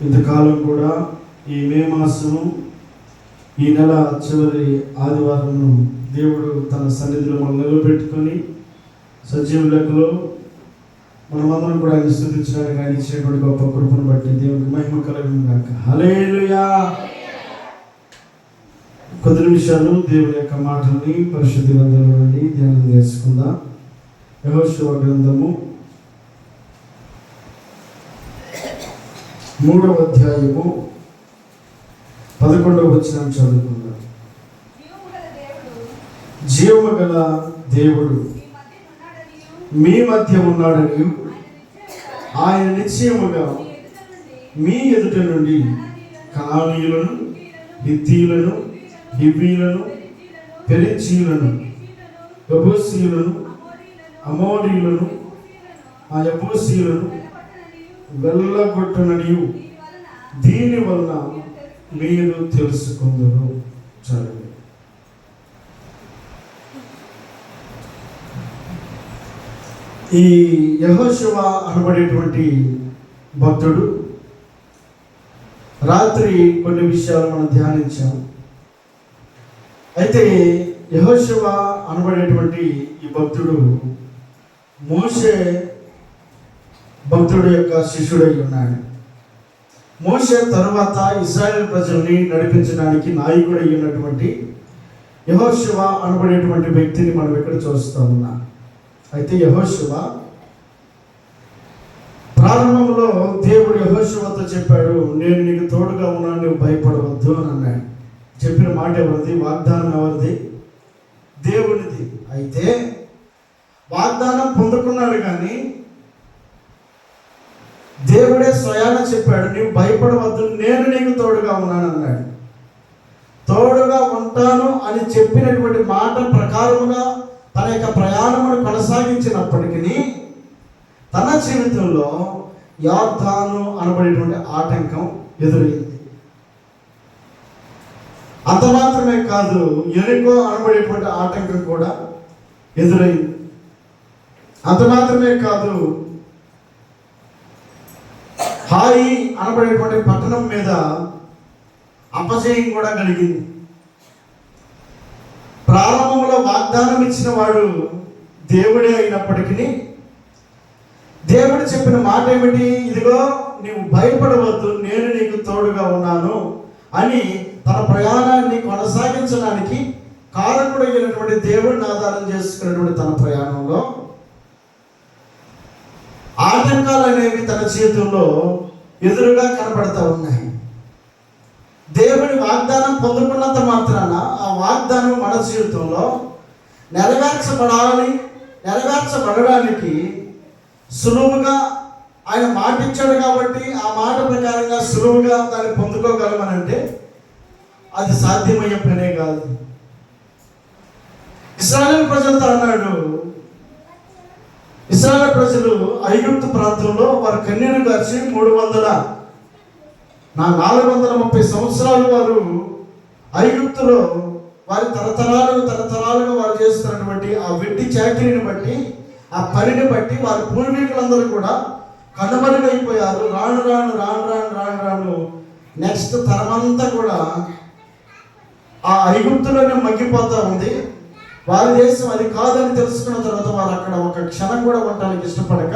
ఇంతకాలం కూడా ఈ మే మాసము ఈ నెల చివరి ఆదివారం దేవుడు తన సన్నిధిలో మనం నిలబెట్టుకొని సజీవ లెక్కలో మనమందరం కూడా ఆయన స్తుతించడానికి ఆయన ఇచ్చినటువంటి గొప్ప కృపను బట్టి దేవునికి మహిమ కలుగును గాక. హల్లెలూయా. కొద్ది నిమిషాలు దేవుని యొక్క మాటల్ని పరిశుద్ధ గ్రంథంలో నుండి ధ్యానం చేసుకుందాం. యెహోషువ గ్రంథము 3వ అధ్యాయము 11వ వచనం చదువుకుందాం. జీవము గల దేవుడు మీ మధ్య ఉన్నాడని ఆయన నిశ్చయముగా మీ ఎదుట నుండి కనానీయులను, హిత్తీయులను, హివ్వీయులను, పెరిజ్జీయులను, యెబూసీయులను, అమోరీయులను, ఆ యెబూసీయులను వెళ్ళగొట్టుననియు దీని వలన మీరు తెలుసుకుందరు. చదువు. ఈ యెహోషువ అనబడేటువంటి భక్తుడు రాత్రి కొన్ని విషయాలు మనం ధ్యానించాం. అయితే యెహోషువ అనబడేటువంటి ఈ భక్తుడు మోషే భక్తుడు యొక్క శిష్యుడై ఉన్నాడు. మోషే తరువాత ఇశ్రాయేల్ ప్రజల్ని నడిపించడానికి నాయకుడై ఉన్నటువంటి యెహోషువ అనబడేటువంటి వ్యక్తిని మనం ఇక్కడ చూస్తూ ఉన్నాం. అయితే యెహోషువ ప్రారంభంలో దేవుడు యెహోషువతో చెప్పాడు, నేను నీకు తోడుగా ఉన్నాను, నువ్వు భయపడవద్దు అని అన్నాడు. చెప్పిన మాట ఎవరిది? వాగ్దానం ఎవరిది? దేవునిది. అయితే వాగ్దానం పొందుకున్నాడు, కానీ దేవుడే స్వయాన చెప్పాడు, నీవు భయపడవద్దు, నేను నీకు తోడుగా ఉన్నాను అన్నాడు. తోడుగా ఉంటాను అని చెప్పినటువంటి మాట ప్రకారముగా తన యొక్క ప్రయాణమును కొనసాగించినప్పటికీ తన జీవితంలో యోర్దాను అనబడేటువంటి ఆటంకం ఎదురైంది. అంత మాత్రమే కాదు, యెరికో అనబడేటువంటి ఆటంకం కూడా ఎదురైంది. అంత మాత్రమే కాదు, హాయి అనబడేటువంటి పట్టణం మీద అపజయం కూడా కలిగింది. ప్రారంభంలో వాగ్దానం ఇచ్చిన వాడు దేవుడే అయినప్పటికీ దేవుడు చెప్పిన మాట ఏమిటి? ఇదిగో నీవు భయపడవద్దు, నేను నీకు తోడుగా ఉన్నాను అని తన ప్రయాణాన్ని కొనసాగించడానికి కారకుడైనటువంటి దేవుడిని ఆధారం చేసుకున్నటువంటి తన ప్రయాణంలో ఆటంకాలు అనేవి తన జీవితంలో ఎదురుగా కనపడతా ఉన్నాయి. దేవుని వాగ్దానం పొందుకున్నంత మాత్రాన ఆ వాగ్దానం మన జీవితంలో నెరవేర్చబడడానికి సులువుగా ఆయన మాట ఇచ్చాడు కాబట్టి ఆ మాట ప్రకారంగా సులువుగా దాన్ని పొందుకోగలమనంటే అది సాధ్యమయ్యే పనే కాదు. ఇశ్రాయేలు ప్రజలతో అన్నాడు, ఇశ్రాయేలు ప్రజలు ఐగుప్తు ప్రాంతంలో వారు కన్యను గార్చి 430 సంవత్సరాలు వారు ఐగుప్తులో వారి తరతరాలుగా వారు చేస్తున్నటువంటి ఆ వెట్టి చాకిరీని బట్టి, ఆ పనిని బట్టి వారి పూర్వీకులందరూ కూడా కనుమరుగైపోయారు. రాను నెక్స్ట్ తరమంతా కూడా ఆ ఐగుప్తులోనే మగ్గిపోతూ ఉంది. వారి దేశం అది కాదని తెలుసుకున్న తర్వాత వారు అక్కడ ఒక క్షణం కూడా ఉండడానికి ఇష్టపడక,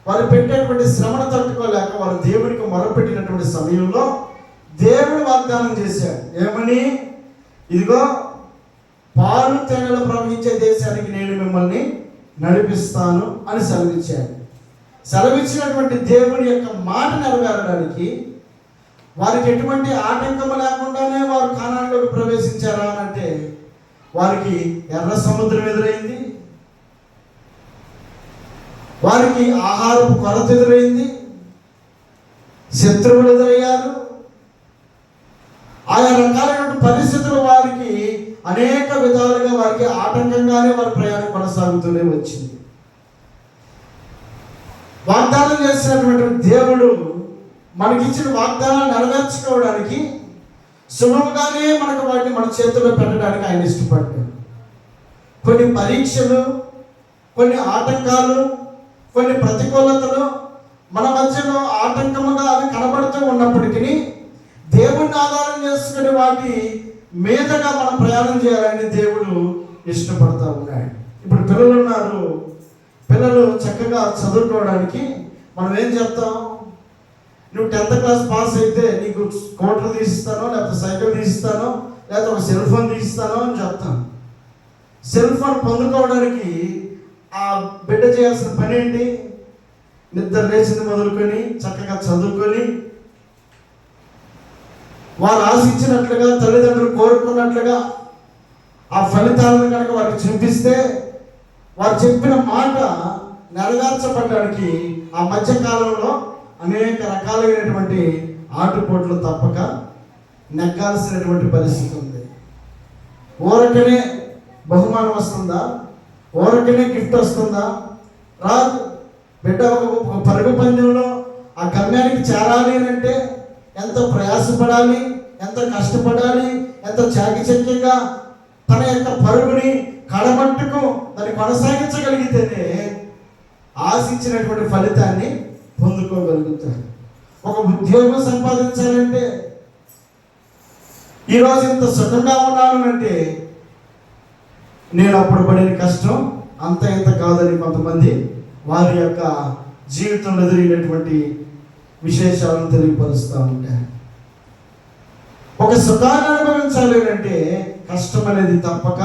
వారు పెట్టేటువంటి శ్రమను తట్టుకోలేక వారు దేవునికి మొరపెట్టినటువంటి సమయంలో దేవుడు వాగ్దానం చేశాడు. ఏమని? ఇదిగో పాలు తేనెలు ప్రవహించే దేశానికి నేను మిమ్మల్ని నడిపిస్తాను అని సెలవిచ్చాడు. సెలవిచ్చినటువంటి దేవుని యొక్క మాట నెరవేరడానికి వారికి ఎటువంటి ఆటంకము లేకుండానే వారు కానానులోకి ప్రవేశించారా అని అంటే వారికి ఎర్ర సముద్రం ఎదురైంది, వారికి ఆహారపు కొరత ఎదురైంది, శత్రువులు ఎదురయ్యారు. ఆయా రకాలైన పరిస్థితులు వారికి అనేక విధాలుగా వారికి ఆటంకంగానే వారి ప్రయాణం కొనసాగుతూనే వచ్చింది. వాగ్దానం చేసినటువంటి దేవుడు మనకిచ్చిన వాగ్దానాన్ని నెరవేర్చుకోవడానికి సులువుగానే మనకు వాటిని మన చేతుల్లో పెట్టడానికి ఆయన ఇష్టపడ్డాడు. కొన్ని పరీక్షలు, కొన్ని ఆటంకాలు, కొన్ని ప్రతికూలతలు మన మధ్యలో ఆటంకముగా ఉన్నప్పటికీ దేవుణ్ణి ఆధారం చేసుకుని వాటి మీదగా మనం ప్రయాణం చేయాలని దేవుడు ఇష్టపడతా ఉన్నాడు. ఇప్పుడు పిల్లలు ఉన్నారు, పిల్లలు చక్కగా చదువుకోవడానికి మనం ఏం చెప్తాం? నువ్వు 10th క్లాస్ పాస్ అయితే నీకు స్కూటర్ తీసిస్తానో, లేకపోతే సైకిల్ తీసిస్తానో, లేకపోతే ఒక సెల్ ఫోన్ తీసిస్తానో అని చెప్తాం. సెల్ ఫోన్ పొందుకోవడానికి ఆ బిడ్డ చేయాల్సిన పని ఏంటి? నిద్ర లేచింది మొదలుకొని చక్కగా చదువుకొని వారు ఆశించినట్లుగా, తల్లిదండ్రులు కోరుకున్నట్లుగా ఆ ఫలితాలను కనుక వారికి చూపిస్తే వారు చెప్పిన మాట నెరవేర్చబడడానికి ఆ మధ్యకాలంలో అనేక రకాలైనటువంటి ఆటుపోట్లు తప్పక నెగ్గాల్సినటువంటి పరిస్థితి ఉంది. ఊరకనే బహుమానం వస్తుందా? ఊరకనే గిఫ్ట్ వస్తుందా? రాదు. బిడ్డ ఒక పరుగు పందెంలో ఆ గమ్యానికి చేరాలి అని అంటే ఎంతో ప్రయాసపడాలి, ఎంతో కష్టపడాలి, ఎంతో చాకచక్యంగా తన యొక్క పరుగుని కడమట్టుకు దాన్ని కొనసాగించగలిగితేనే ఆశించినటువంటి ఫలితాన్ని పొందుకోగలుగుతారు. ఒక ఉద్యోగం సంపాదించాలంటే ఈరోజు ఇంత సుఖంగా ఉన్నాను అంటే నేను అప్పుడు పడిన కష్టం అంత ఇంత కాదని కొంతమంది వారి యొక్క జీవితంలో ఎదురైనటువంటి విశేషాలను తెలియపరుస్తూ ఉంటారు. ఒక సుఖాన్ని అనుభవించాలి అంటే కష్టం అనేది తప్పక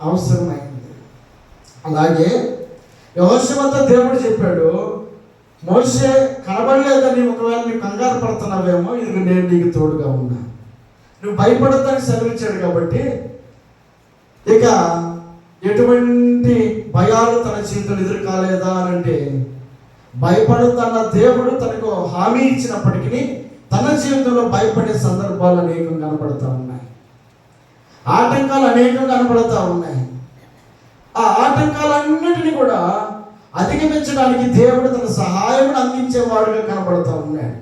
అవసరమైంది. అలాగే యెహోషువతో దేవుడు చెప్పాడు, మోషే కనబడలేదని ఒకవేళ నీవు కంగారు పడుతున్నావేమో, ఇది నేను నీకు తోడుగా ఉన్నా, నువ్వు భయపడద్దని సెలవిచ్చాడు. కాబట్టి ఇక ఎటువంటి భయాలు తన జీవితంలో ఎదురు కాలేదా అని అంటే, భయపడద్దన్న దేవుడు తనకు హామీ ఇచ్చినప్పటికీ తన జీవితంలో భయపడే సందర్భాలు అనేకం కనపడుతూ ఉన్నాయి, ఆటంకాలు అనేకం కనపడుతూ ఉన్నాయి. ఆ ఆటంకాలన్నిటినీ కూడా అధిగమించడానికి దేవుడు తన సహాయం అందించేవాడుగా కనబడుతూ ఉన్నాడు.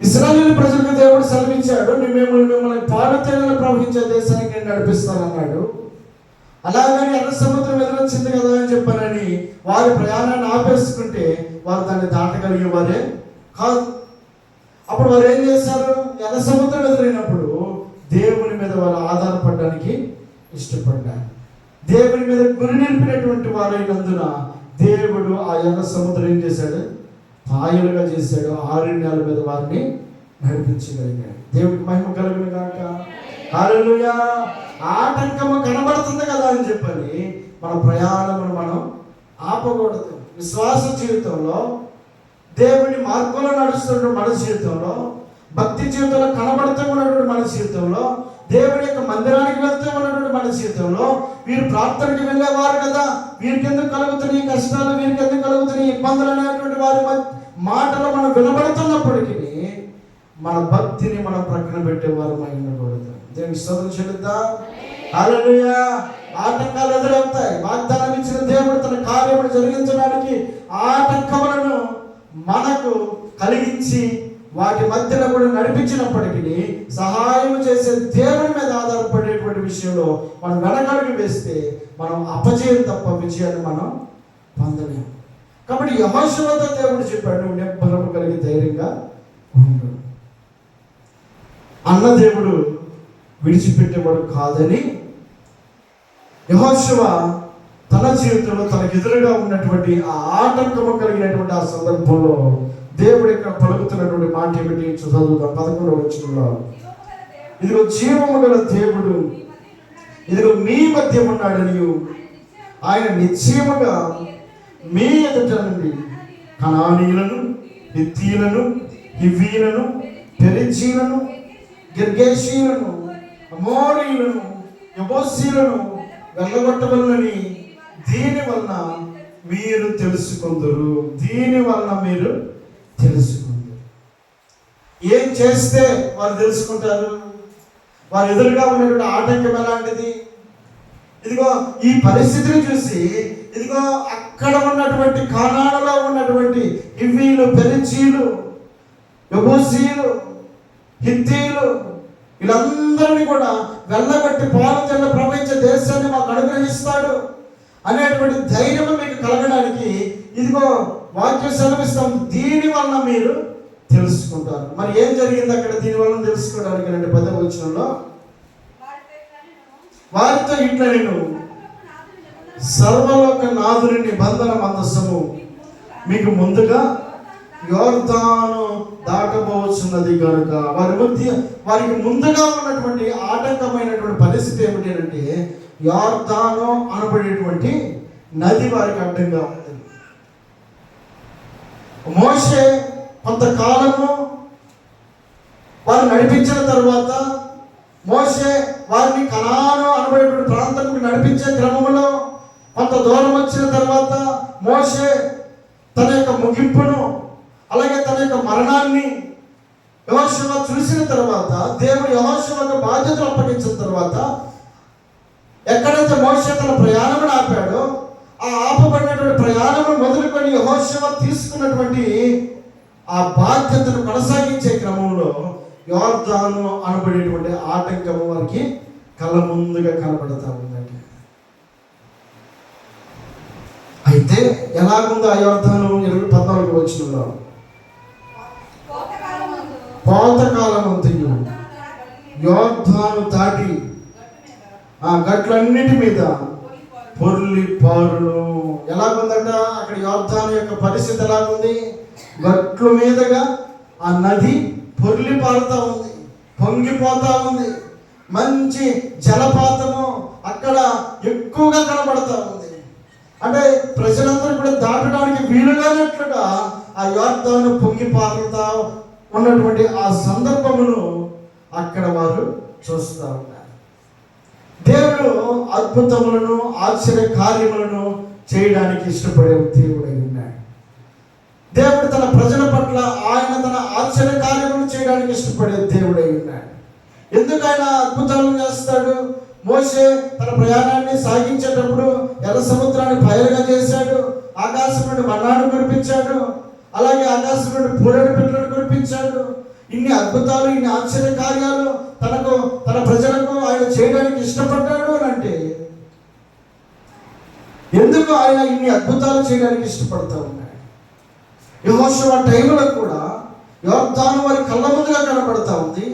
ఇశ్రాయేలు ప్రజలకు దేవుడు సెలవిచ్చాడు, మిమ్మల్ని పాడుతేనెలు ప్రవహించే దేశానికి నేను నడిపిస్తానన్నాడు. అలాగని ఎర్ర సముద్రం ఎదురొచ్చింది కదా అని చెప్పానని వారి ప్రయాణాన్ని ఆపేసుకుంటే వారు దాన్ని దాటగలిగే వారే కాదు. అప్పుడు వారు ఏం చేశారు? ఎర్ర సముద్రం ఎదురైనప్పుడు దేవుని మీద వారు ఆధారపడడానికి ఇష్టపడ్డారు. దేవుని మీద గురి నిలిపినటువంటి వారైనందున దేవుడు ఆ ఎర్ర సముద్రం ఏం చేశాడు? పాయలుగా చేశాడు. 6 నెలల మీద వారిని నడిపించగలిగాడు. దేవుడికి మహిమ కలుగును గాక. హల్లెలూయా. ఆటంకము కనబడుతుంది కదా అని చెప్పని మన ప్రయాణమును మనం ఆపకూడదు. విశ్వాస జీవితంలో, దేవుని మార్గంలో నడుస్తున్న మన జీవితంలో, భక్తి జీవితంలో కనబడుతూ ఉన్నటువంటి మన జీవితంలో, దేవుని యొక్క మందిరానికి వెళ్తూ ఉన్నటువంటి మన జీవితంలో, వీరు ప్రార్థనకి వెళ్ళేవారు కదా, వీరికి ఎందుకు కలుగుతున్నాయి కష్టాలు, వీరికి ఎందుకు కలుగుతున్నాయి ఇబ్బందులు అనేటువంటి వారి మాటలు మనం వినబడుతున్నప్పటికీ మన భక్తిని మనం ప్రక్కన పెట్టేవారు ఉండకూడదు. దేవునికి స్తోత్రం చెల్లిద్దాం. హల్లెలూయా. ఆటంకాలు ఎదురవుతాయి. వాగ్దానం ఇచ్చిన దేవుడు తన కార్యమును జరిగించడానికి ఆటంకములను మనకు కలిగించి వాటి మధ్యలో కూడా నడిపించినప్పటికీ సహాయం చేసే దేవుని మీద ఆధారపడేటువంటి విషయంలో మనం వెనకడుగు వేస్తే మనం అపజయం తప్ప విజయాన్ని మనం పొందలేము. కాబట్టి యెహోషువతో దేవుడు చెప్పాడు, నువ్వు నిబ్బరము కలిగి ధైర్యంగా ఉండు. అన్న దేవుడు విడిచిపెట్టేవాడు కాదని యెహోషువ తన జీవితంలో తనకు ఎదురుగా ఉన్నటువంటి ఆ ఆటంకము కలిగినటువంటి ఆ సందర్భంలో దేవుడు ఇక్కడ పలుకుతున్నటువంటి మాట ఏమిటి చదువుదాం. 11వ వచనంలో, ఇదిగో జీవము గల దేవుడు ఇదిగో మీ మధ్య ఉన్నాడని ఆయన నిశ్చయముగా మీ ఎదుట నుండి కనానీయులను, హిత్తీయులను, హివ్వీయులను, పెరిజీయులను, గిర్గేషీయులను, అమోరీయులను, యెబూసీయులను వెళ్ళగొట్టవలనని దీని వలన మీరు తెలుసుకుందరు. దీని వలన మీరు తెలుసుకుందరు. ఏం చేస్తే వారు తెలుసుకుంటారు? వారు ఎదురుగా ఉన్నటువంటి ఆటంకం ఎలాంటిది? ఇదిగో ఈ పరిస్థితిని చూసి, ఇదిగో అక్కడ ఉన్నటువంటి కానానులో ఉన్నటువంటి హివ్వీలు, పెరిజీయులు, యెబూసీయులు, హిత్తీయులు వీళ్ళందరినీ కూడా వెళ్ళగొట్టి పాలు తెల్ల ప్రపంచ దేశాన్ని మాకు అనుగ్రహిస్తాడు అనేటువంటి ధైర్యం మీకు కలగడానికి ఇదిగో వాక్యం సెలవిస్తాం. దీని వలన మీరు తెలుసుకోండి. చేసుకుంటారు. మరి ఏం జరిగింది అక్కడ? దీనివల్ల తెలుసుకోవడానికి 10వ వచనంలో, వారితో ఇట్లా నేను సర్వలోక నాథుని నిబంధన మందసము మీకు ముందుగా యోర్దాను దాటబోచున్నది కనుక. వారికి ముందుగా ఉన్నటువంటి ఆటంకమైనటువంటి పరిస్థితి ఏమిటి అంటే, యోర్దాను అనబడేటువంటి నది వారికి అడ్డంగా ఉంది. మోషే కొంతకాలము వారు నడిపించిన తర్వాత, మోషే వారిని కనాను అనబడేటువంటి ప్రాంతానికి నడిపించే క్రమంలో కొంత దూరం వచ్చిన తర్వాత, మోషే తన యొక్క ముగింపును అలాగే తన యొక్క మరణాన్ని యెహోషువ చూసిన తర్వాత, దేవుడు యెహోషువకు బాధ్యతలు అప్పగించిన తర్వాత, ఎక్కడైతే మోషే తన ప్రయాణమును ఆపాడో, ఆ ఆపబడినటువంటి ప్రయాణము మొదలుకొని యెహోషువ తీసుకున్నటువంటి ఆ బాధ్యతను కొనసాగించే క్రమంలో యోర్దాను అనబడేటువంటి ఆటంకము వారికి కళ్ళ ముందుగా కనబడతా ఉందండి. అయితే ఎలాగుంది ఆ యోర్దాను? 14వ వచనంలో, కోతకాలమంతయు యోర్దాను దాటి ఆ గట్లన్నిటి మీద పొర్లి పారును. ఎలాగుందంట అక్కడ యోర్దాను యొక్క పరిస్థితి? ఎలాగుంది? గట్లు మీదుగా ఆ నది పొర్లి పారుతా ఉంది, పొంగిపోతా ఉంది. మంచి జలపాతము అక్కడ ఎక్కువగా కనబడతా ఉంది. అంటే ప్రజలందరూ కూడా దాటడానికి వీలుగానట్లుగా ఆ యోర్దాను పొంగి పారుతా ఉన్నటువంటి ఆ సందర్భమును అక్కడ వారు చూస్తూ ఉన్నారు. దేవుడు అద్భుతములను ఆశ్చర్య కార్యములను చేయడానికి ఇష్టపడే దేవుడై ఉన్నాడు. దేవుడు తన ప్రజల పట్ల ఆయన తన ఆశ్చర్య కార్యములను చేయడానికి ఇష్టపడే దేవుడై ఉన్నాడు. ఎందుకు ఆయన అద్భుతాలను చేస్తాడు? మోషే తన ప్రయాణాన్ని సాగించేటప్పుడు ఎర్ర సముద్రాన్ని బయలుగా చేశాడు, ఆకాశం నుండి మన్నాను కురిపించాడు, అలాగే ఆకాశం నుండి పూరేడు పిట్టలను కురిపించాడు. ఇన్ని అద్భుతాలు, ఇన్ని ఆశ్చర్య కార్యాలు తన ప్రజలకు ఆయన చేయడానికి ఇష్టపడ్డాడు అని అంటే, ఎందుకు ఆయన ఇన్ని అద్భుతాలు చేయడానికి ఇష్టపడతా ఉన్నాడు? యెహోషువ టైంలో కూడా యోర్దాను వారి కళ్ళ ముందుగా కనబడతా ఉంది.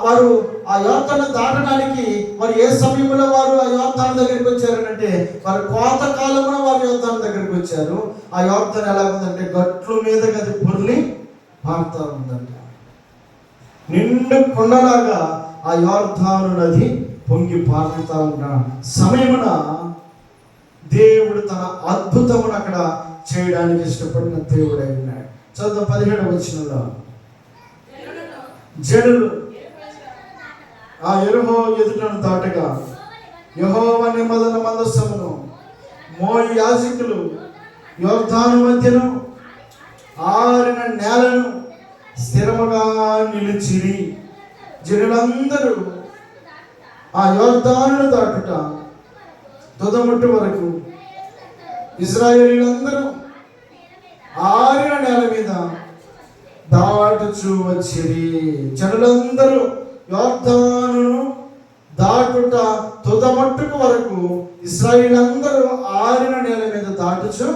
వారు ఆ యోర్దాను దాటడానికి వారు ఏ సమయంలో వారు ఆ యోర్దాను దగ్గరికి వచ్చారనంటే, వారు కోత కాలంలో వారు యోర్దాను దగ్గరికి వచ్చారు. ఆ యోర్దాను ఎలా ఉందంటే, గట్లు మీద గది పొర్లి పారుతా ఉందంట. నిండు కొండలాగా ఆ యోర్దాను నది పొంగి పారుతా ఉన్న సమయమున దేవుడు తన అద్భుతమును అక్కడ చేయడానికి ఇష్టపడిన దేవుడై ఉన్నాడు. చదువు 17వ వచనంలో, జనులు ఆ యెరిహో ఎదుటను దాటగా యెహోవా నిబంధన మందసమును మోయి యాజకులు యోర్దాను మధ్యను ఆరిన నేలను స్థిరముగా నిలిచిరి. జనులందరూ ఆ యోర్దానును దాటుట తుదముట్టు వరకు ఇశ్రాయేలీయులందరూ ఆరిన నేల మీద దాటుచూ వచ్చిరి. జనులందరూ యోర్దానును దాటుట తుదమట్టుకు వరకు ఇశ్రాయేలీయులందరూ ఆరిన నేల మీద దాటుచూ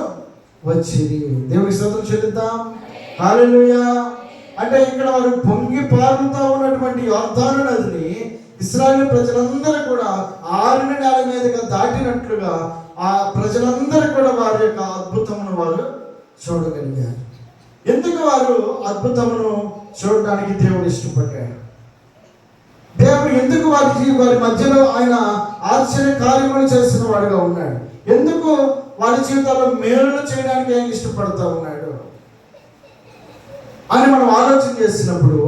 వచ్చిరి. దేవునికి స్తోత్రం చెల్లిద్దాం. హల్లెలూయా. అంటే ఇక్కడ వారు పొంగి పారుతా ఉన్నటువంటి యోర్దాను నదిని ఇశ్రాయేలు ప్రజలందరూ కూడా ఆరిన నేల మీదుగా దాటినట్లుగా ఆ ప్రజలందరూ కూడా వారి యొక్క అద్భుతమును వారు చూడగలిగారు. ఎందుకు వారు అద్భుతమును చూడడానికి దేవుడు ఇష్టపడ్డాడు? దేవుడు ఎందుకు వారి మధ్యలో ఆయన ఆశ్చర్య కార్యములు చేసిన వాడుగా ఉన్నాడు? ఎందుకు వారి జీవితాల్లో మేలులు చేయడానికి ఆయన ఇష్టపడుతూ ఉన్నాడు అని మనం ఆలోచన చేసినప్పుడు,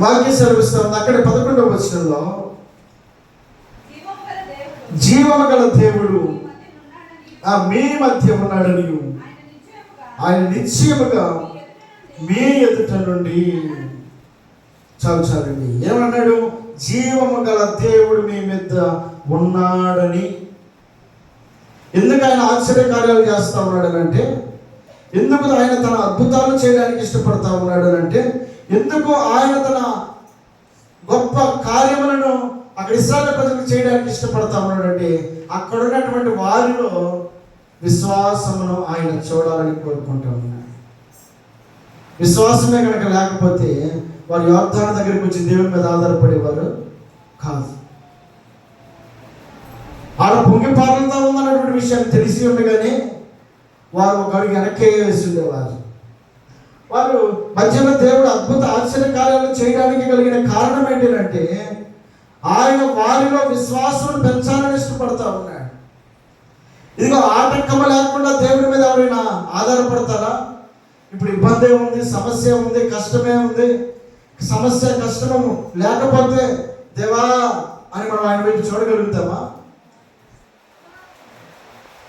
వాక్య సెలవిస్తా ఉంది అక్కడ 11వ వచనంలో, జీవము గల దేవుడు మీ మధ్య ఉన్నాడని ఆయన నిశ్చయముగా మీ ఎదుట నుండి చాలండి. ఏమన్నాడు? జీవము గల దేవుడు మీ మీద ఉన్నాడని. ఎందుకు ఆయన ఆశ్చర్య కార్యాలు చేస్తూ ఉన్నాడు అంటే, ఎందుకు ఆయన తన అద్భుతాలు చేయడానికి ఇష్టపడతా ఉన్నాడు అంటే, ఎందుకు ఆయన తన గొప్ప కార్యములను అక్కడ ఇశ్రాయేలు ప్రజలకు చేయడానికి ఇష్టపడతా ఉన్నాడంటే, అక్కడ ఉన్నటువంటి వారిలో విశ్వాసమును ఆయన చూడాలని కోరుకుంటా ఉన్నాడు. విశ్వాసమే కనుక లేకపోతే వారు యోర్దాను దగ్గరికి వచ్చి దేవుని మీద ఆధారపడేవారు కాదు. ఆడ పొంగి పారులతో ఉందన్నటువంటి విషయాన్ని తెలిసి ఉండగానే వారు ఒక అడుగు వెనక్కే వేసి ఉండేవారు. వారు మధ్యలో దేవుడు అద్భుత ఆశ్చర్య కార్యాలు చేయడానికి కలిగిన కారణం ఏంటంటే ఆయన వారిలో విశ్వాసం పెంచాలని ఇష్టపడతా ఉన్నాడు. ఇదిగో ఆటంకం లేకుండా దేవుడి మీద ఎవరైనా ఆధారపడతారా? ఇప్పుడు ఇబ్బంది ఉంది, సమస్య ఉంది, కష్టమే ఉంది. సమస్య కష్టము లేకపోతే దేవా అని మనం ఆయన వైపు చూడగలుగుతామా?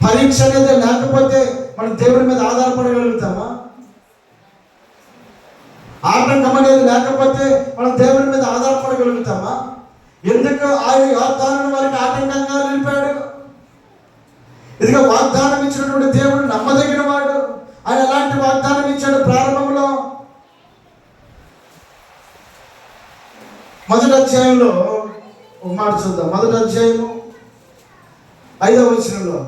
పరీక్ష అనేది లేకపోతే మనం దేవుడి మీద ఆధారపడగలుగుతామా? ఆటంకం అనేది లేకపోతే మనం దేవుడి మీద ఆధారపడగలుగుతామా? ఎందుకు ఆయన యోర్దాను వారికి ఆటంకంగా నిలిపాడు? ఇదిగో వాగ్దానం ఇచ్చినటువంటి దేవుడు నమ్మదగిన వాడు. ఆయన ఎలాంటి వాగ్దానం ఇచ్చాడు? ప్రారంభంలో మొదటి అధ్యాయంలో ఒక మాట చూద్దాం. మొదటి అధ్యాయము 5వ వచనంలో,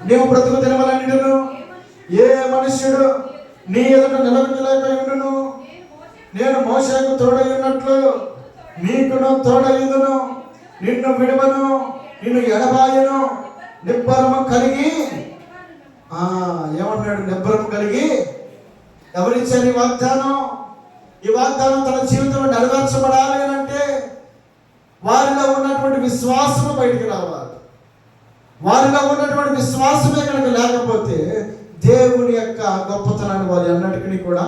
నీవు బ్రతుకు దినములన్నిటిను ఏ మనుష్యుడు నీ ఎదుట నిలబడలేక ఉండును, నేను మోషేకు తోడై ఉన్నట్లు నీకును తోడయుదును, నిన్ను విడువను, నిన్ను ఎడబాయను, నిబ్బరము కలిగి. ఏమన్నాడు? నిబ్బరము కలిగి. ఎవరిచ్చారు ఈ వాగ్దానం? ఈ వాగ్దానం తన జీవితంలో నెరవేర్చబడాలి అని అంటే వారిలో ఉన్నటువంటి విశ్వాసము బయటికి రావాలి. వారిలో ఉన్నటువంటి విశ్వాసమే కనుక లేకపోతే దేవుని యొక్క గొప్పతనాన్ని వారు అన్నిటికీ కూడా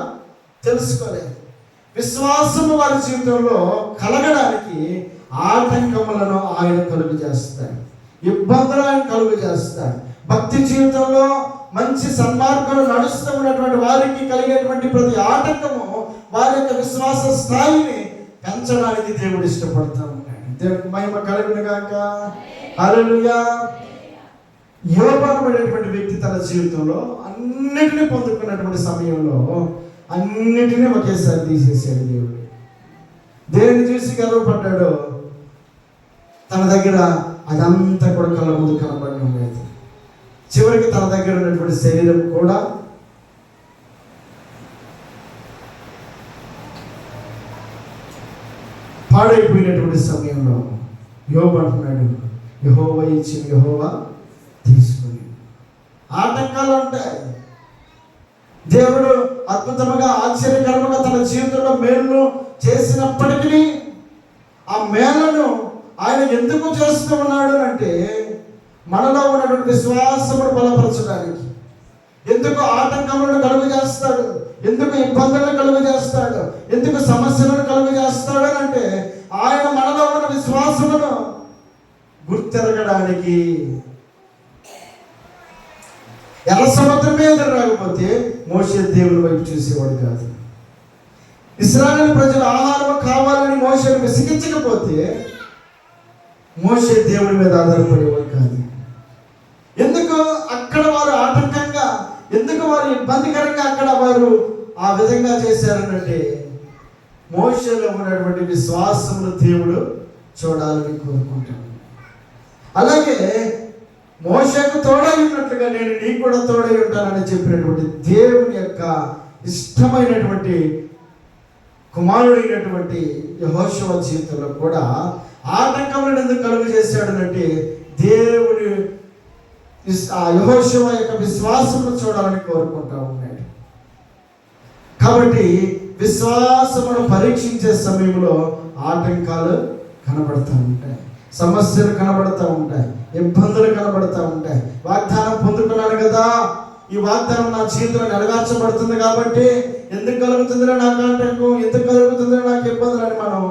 తెలుసుకోలేదు. విశ్వాసము వారి జీవితంలో కలగడానికి ఆటంకములను ఆయన కలుగు చేస్తాడు, ఇబ్బందులు ఆయన కలుగు చేస్తాడు. భక్తి జీవితంలో మంచి సన్మార్గంలో నడుస్తూ ఉన్నటువంటి వారికి కలిగేటువంటి ప్రతి ఆటంకము వారి యొక్క విశ్వాస స్థాయిని పెంచడానికి దేవుడు ఇష్టపడతా ఉన్నాడు. దేవుడికి మహిమ కలుగును గాక. హల్లెలూయా. యోబు అనేటువంటి వ్యక్తి తన జీవితంలో అన్నిటినీ పొందుకున్నటువంటి సమయంలో అన్నిటినీ ఒకేసారి తీసేసాడు దేవుడు. దేవుని చూసి గర్వపడ్డాడు. తన దగ్గర అదంతా కూడా కళ్ళ ముందు కనబడడం లేదు. చివరికి తన దగ్గర ఉన్నటువంటి శరీరం కూడా పాడైపోయినటువంటి సమయంలో యోబు అంటున్నాడు, యెహోవా ఇచ్చిన యెహోవా తీసుకుని. ఆటంకాలు ఉంటాయి. దేవుడు అద్భుతముగా ఆశ్చర్యకరముగా తన జీవితంలో మేలును చేసినప్పటికీ ఆ మేలను ఆయన ఎందుకు చేస్తూ ఉన్నాడు అంటే మనలో ఉన్నటువంటి విశ్వాసమును బలపరచడానికి. ఎందుకు ఆటంకములను కలుగు చేస్తాడు, ఎందుకు ఇబ్బందులను కలుగు చేస్తాడు, ఎందుకు సమస్యలను కలుగు చేస్తాడు అంటే ఆయన మనలో ఉన్న విశ్వాసమును గుర్తెరగడానికి. ఎర్ర సముద్రమే ఎదురు రాకపోతే మోషే దేవుని వైపు చూసేవాడు కాదు. ఇశ్రాయేలు ప్రజలు ఆహారం కావాలని మోషేను విసిగించకపోతే మోషే దేవుని మీద ఆధారపడేవాడు కాదు. ఎందుకు అక్కడ వారు ఆటంకంగా, ఎందుకు వారు ఇబ్బందికరంగా అక్కడ వారు ఆ విధంగా చేశారనంటే మోషేలో ఉన్నటువంటి విశ్వాసమును దేవుడు చూడాలని కోరుకుంటాడు. అలాగే మోషేకు తోడై ఉన్నట్లుగా నేను నీకు కూడా తోడై ఉంటానని చెప్పినటువంటి దేవుని యొక్క ఇష్టమైనటువంటి కుమారుడైనటువంటి యెహోషువ జీవితంలో కూడా ఆటంకములను ఎందుకు కలుగు చేశాడనంటే దేవుని యెహోషువ యొక్క విశ్వాసమును చూడాలని కోరుకుంటా ఉన్నాడు. కాబట్టి విశ్వాసమును పరీక్షించే సమయంలో ఆటంకాలు కనబడుతూ ఉంటాయి, సమస్యలు కనబడుతూ ఉంటాయి, ఇబ్బందులు కనబడుతూ ఉంటాయి. వాగ్దానం పొందుకున్నాను కదా, ఈ వాగ్దానం నా జీవితంలో నెరవేర్చబడుతుంది కాబట్టి ఎందుకు కలుగుతుందో నాకు ఆటంకం, ఎందుకు కలుగుతుందో నాకు ఇబ్బందులు అని మనం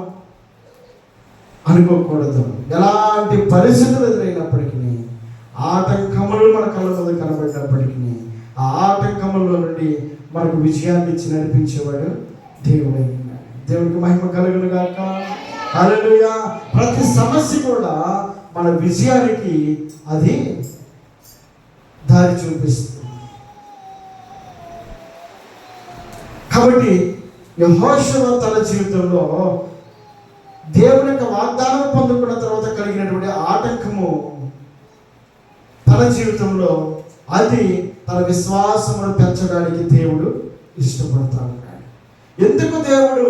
అనుకోకూడదు. ఎలాంటి పరిస్థితులు ఎదురైనప్పటికీ ఆటంకములు మన కళ్ళ ముందు కనబడినప్పటికీ ఆ ఆటంకముల నుండి మనకు విజయాన్ని ఇచ్చి నడిపించేవాడు దేవుడే. దేవుడికి మహిమ కలుగును గాక. హల్లెలూయా. ప్రతి సమస్య కూడా మన విజయానికి అది దారి చూపిస్తుంది. కాబట్టి యెహోషువ తన జీవితంలో దేవుని యొక్క వాగ్దానం పొందుకున్న తర్వాత కలిగినటువంటి ఆటంకము తన జీవితంలో అది తన విశ్వాసమును పెంచడానికి దేవుడు ఇష్టపడతా ఉన్నాడు. ఎందుకు దేవుడు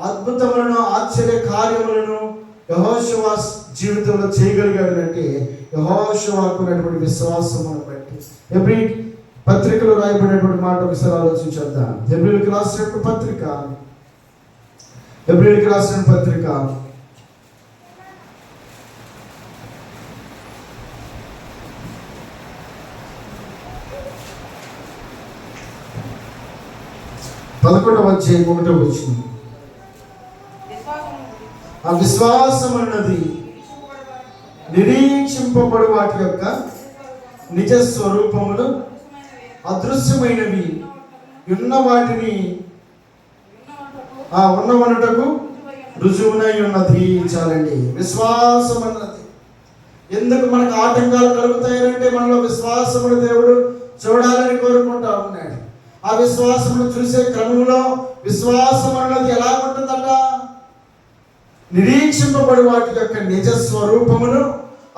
అద్భుతములను ఆశ్చర్య కార్యములను యెహోషువ జీవితంలో చేయగలిగాడు అంటే యెహోషువకు ఉన్నటువంటి విశ్వాసమును బట్టి. హెబ్రీ పత్రికలో రాయబడినటువంటి మాట ఒకసారి ఆలోచించేద్దాం. హెబ్రీలకు రాసిన పత్రిక 11వ అధ్యాయం 1వ వచనం. ఆ విశ్వాసం అన్నది నిరీక్షింపబడు వాటి యొక్క నిజ స్వరూపములు, అదృశ్యమైనవి ఉన్న వాటిని ఉన్నవనుటకు రుజువునై ఉన్నది. చాలండి. విశ్వాసం అన్నది ఎందుకు మనకు ఆటంకాలు కలుగుతాయంటే మనలో విశ్వాసమును దేవుడు చూడాలని కోరుకుంటా ఉన్నాడు. ఆ విశ్వాసమును చూసే క్రమంలో విశ్వాసం అన్నది ఎలా ఉంటుందట? నిరీక్షింపబడి వాటి యొక్క నిజ స్వరూపమును,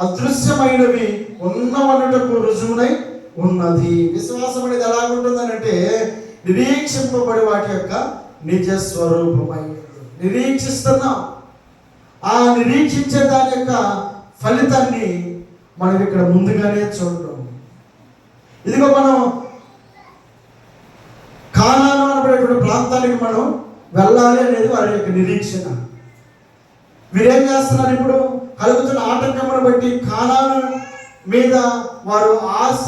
అదృశ్యమైనవి ఉన్నవనుటకు రుజువునై ఉన్నది. విశ్వాసం అనేది ఎలా ఉంటుందనంటే నిరీక్షింపబడి వాటి యొక్క నిజ స్వరూపమై నిరీక్షిస్తున్నాం. ఆ నిరీక్షించే దాని యొక్క ఫలితాన్ని మనం ఇక్కడ ముందుగానే చూడడం. ఇదిగో మనం కానాను అనబడేటువంటి ప్రాంతానికి మనం వెళ్ళాలి అనేది వారి యొక్క నిరీక్షణ. వీరేం చేస్తున్నారు? ఇప్పుడు కలుగుతున్న ఆటంకమును బట్టి కానాను మీద వారు ఆశ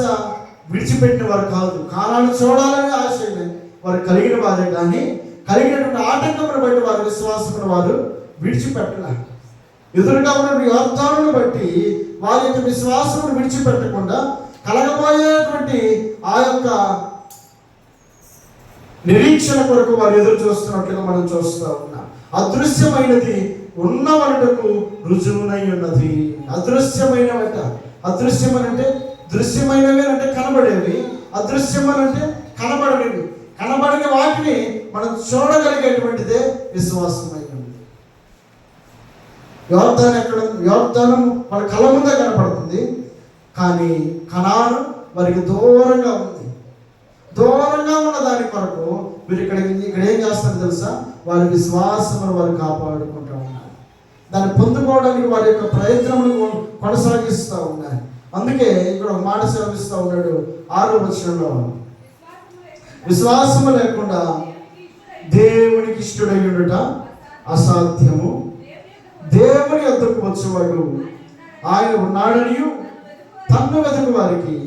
విడిచిపెట్టిన వారు కాదు. కానాను చూడాలని ఆశ వారు కలిగిన వారే, కానీ కలిగినటువంటి ఆటంకమును బట్టి వారి విశ్వాసమును వారు విడిచిపెట్టలేదు. ఎదురుగా ఉన్న యోర్దానును బట్టి వారి యొక్క విశ్వాసమును విడిచిపెట్టకుండా కలగబోయేటువంటి ఆ యొక్క నిరీక్షణ కొరకు వారు ఎదురు చూస్తున్నట్లుగా మనం చూస్తూ ఉన్నాం. అదృశ్యమైనది ఉన్నవనుటకు రుజువునై ఉన్నది. అదృశ్యమైనవట. అదృశ్యమనంటే దృశ్యమైనవి అంటే కనబడేవి, అదృశ్యమనంటే కనబడనివి. కనబడని వాటిని మనం చూడగలిగేటువంటిదే విశ్వాసమై ఉంది. యోర్దానం వాళ్ళ కళ్ళ ముందే కనపడుతుంది, కానీ కనాను వారికి దూరంగా ఉంది. దూరంగా ఉన్న దాని కొరకు మీరు ఇక్కడ ఏం చేస్తారు తెలుసా? వారి విశ్వాసమును వారు కాపాడుకుంటూ ఉన్నారు. దాన్ని పొందుకోవడానికి వారి యొక్క ప్రయత్నమును కొనసాగిస్తూ ఉన్నారు. అందుకే ఇక్కడ ఒక మాట సెలవిస్తూ ఉన్నాడు 6వ వచనంలో, విశ్వాసము లేకుండా దేవునికి ఇష్టడై ఉండుట అసాధ్యము. దేవుని యొద్దకు వచ్చేవాడు ఆయన ఉన్నాడనియు తన్ను వెతుకు వారికి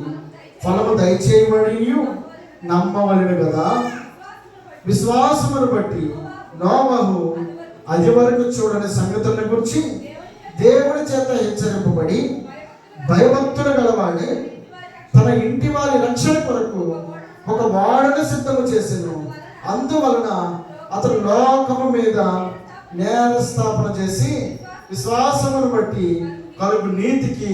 ఫలము దయచేయబడియు నమ్మవలెను కదా. విశ్వాసమును బట్టి నోవహు అది వరకు చూడని సంగతులను గురించి దేవుని చేత హెచ్చరింపబడి భయభక్తులు గలవాడే తన ఇంటి వారి రక్షణ కొరకు ఒక వాడను సిద్ధము చేసెను. అందువలన అతను లోకము మీద నేర స్థాపన చేసి విశ్వాసమును బట్టి కలుగు నీతికి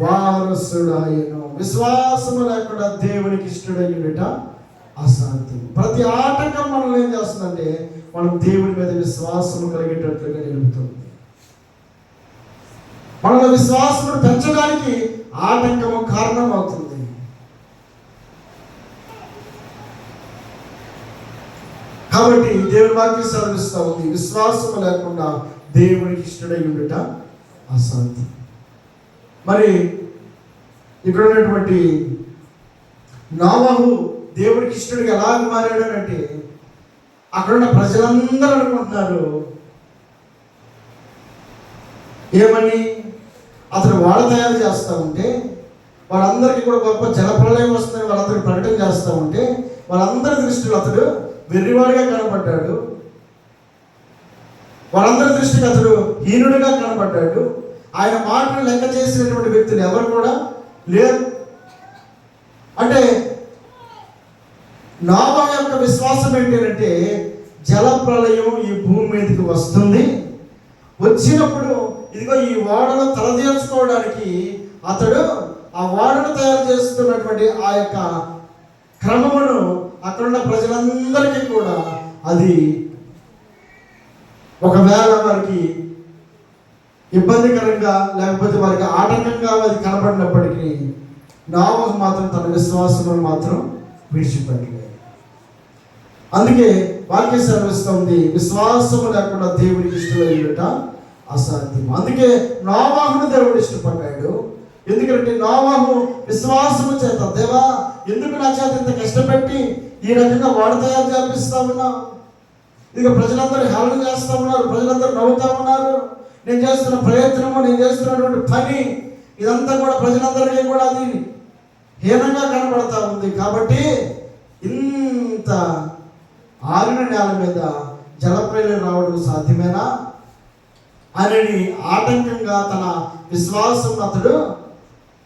వారసుడాయను. విశ్వాసము లేకుండా దేవునికి ఇష్టడయ్యుట అసాధ్యం. ప్రతి ఆటంకం మనల్ని ఏం చేస్తుందంటే మనం దేవుని మీద విశ్వాసము కలిగేటట్లుగా నిలుపుతుంది. మనలో విశ్వాసమును పెంచడానికి ఆటంకము కారణం అవుతుంది. కాబట్టి దేవుని వాక్యం సెలవిస్తూ ఉంది, విశ్వాసము లేకుండా దేవునికి ఇష్టడై ఉండుట అసాధ్యం. మరి ఇక్కడ ఉన్నటువంటి నోవహు దేవుడికి ఇష్టడిగా ఎలా మారాడు అంటే అక్కడున్న ప్రజలందరూ అనుకుంటున్నారు ఏమని, అతను వాడ తయారు చేస్తూ ఉంటే వాళ్ళందరికీ కూడా గొప్ప జలప్రలయం వస్తుందని వాళ్ళందరికీ ప్రకటన చేస్తూ ఉంటే వాళ్ళందరి దృష్టిలో అతడు వెర్రివాడిగా కనపడ్డాడు. వాళ్ళందరి దృష్టికి అతడు హీనుడిగా కనపడ్డాడు. ఆయన మాటను లెక్క చేసినటువంటి వ్యక్తులు ఎవరు కూడా లేరు. అంటే నోవహు యొక్క విశ్వాసం ఏంటంటే జలప్రలయం ఈ భూమి మీదకి వస్తుంది, వచ్చినప్పుడు ఇదిగో ఈ ఓడను తలదీర్చుకోవడానికి అతడు ఆ ఓడను తయారు చేస్తున్నటువంటి ఆ యొక్క క్రమమును అక్కడున్న ప్రజలందరికీ కూడా అది ఒకవేళ వారికి ఇబ్బందికరంగా లేకపోతే వారికి ఆటంకంగా అది కనబడినప్పటికీ నోవహు మాత్రం తన విశ్వాసమును మాత్రం విడిచిపెట్టలేదు. అందుకే వాక్యం సెలవిస్తుంది, విశ్వాసము లేకుండా దేవుడికి ఇష్టమైనట అసాధ్యం. అందుకే నోవహును దేవుడు ఇష్టపడ్డాడు. ఎందుకంటే నోవహు విశ్వాసము చేత, దేవా ఎందుకు నా చేత ఇంత కష్టపెట్టి ఈ రకంగా వాడు తయారు చేపిస్తా ఉన్నావు, ఇక ప్రజలందరూ హేళన చేస్తూ ఉన్నారు, ప్రజలందరూ నవ్వుతూ ఉన్నారు, నేను చేస్తున్న ప్రయత్నము, నేను చేస్తున్నటువంటి పని ఇదంతా కూడా ప్రజలందరికీ కూడా అది హీనంగా కనబడతా ఉంది. కాబట్టి ఇంత ఆరిన నేల మీద జలప్రలయం రావడం సాధ్యమేనా అని ఆటంకంగా తన విశ్వాసం అతడు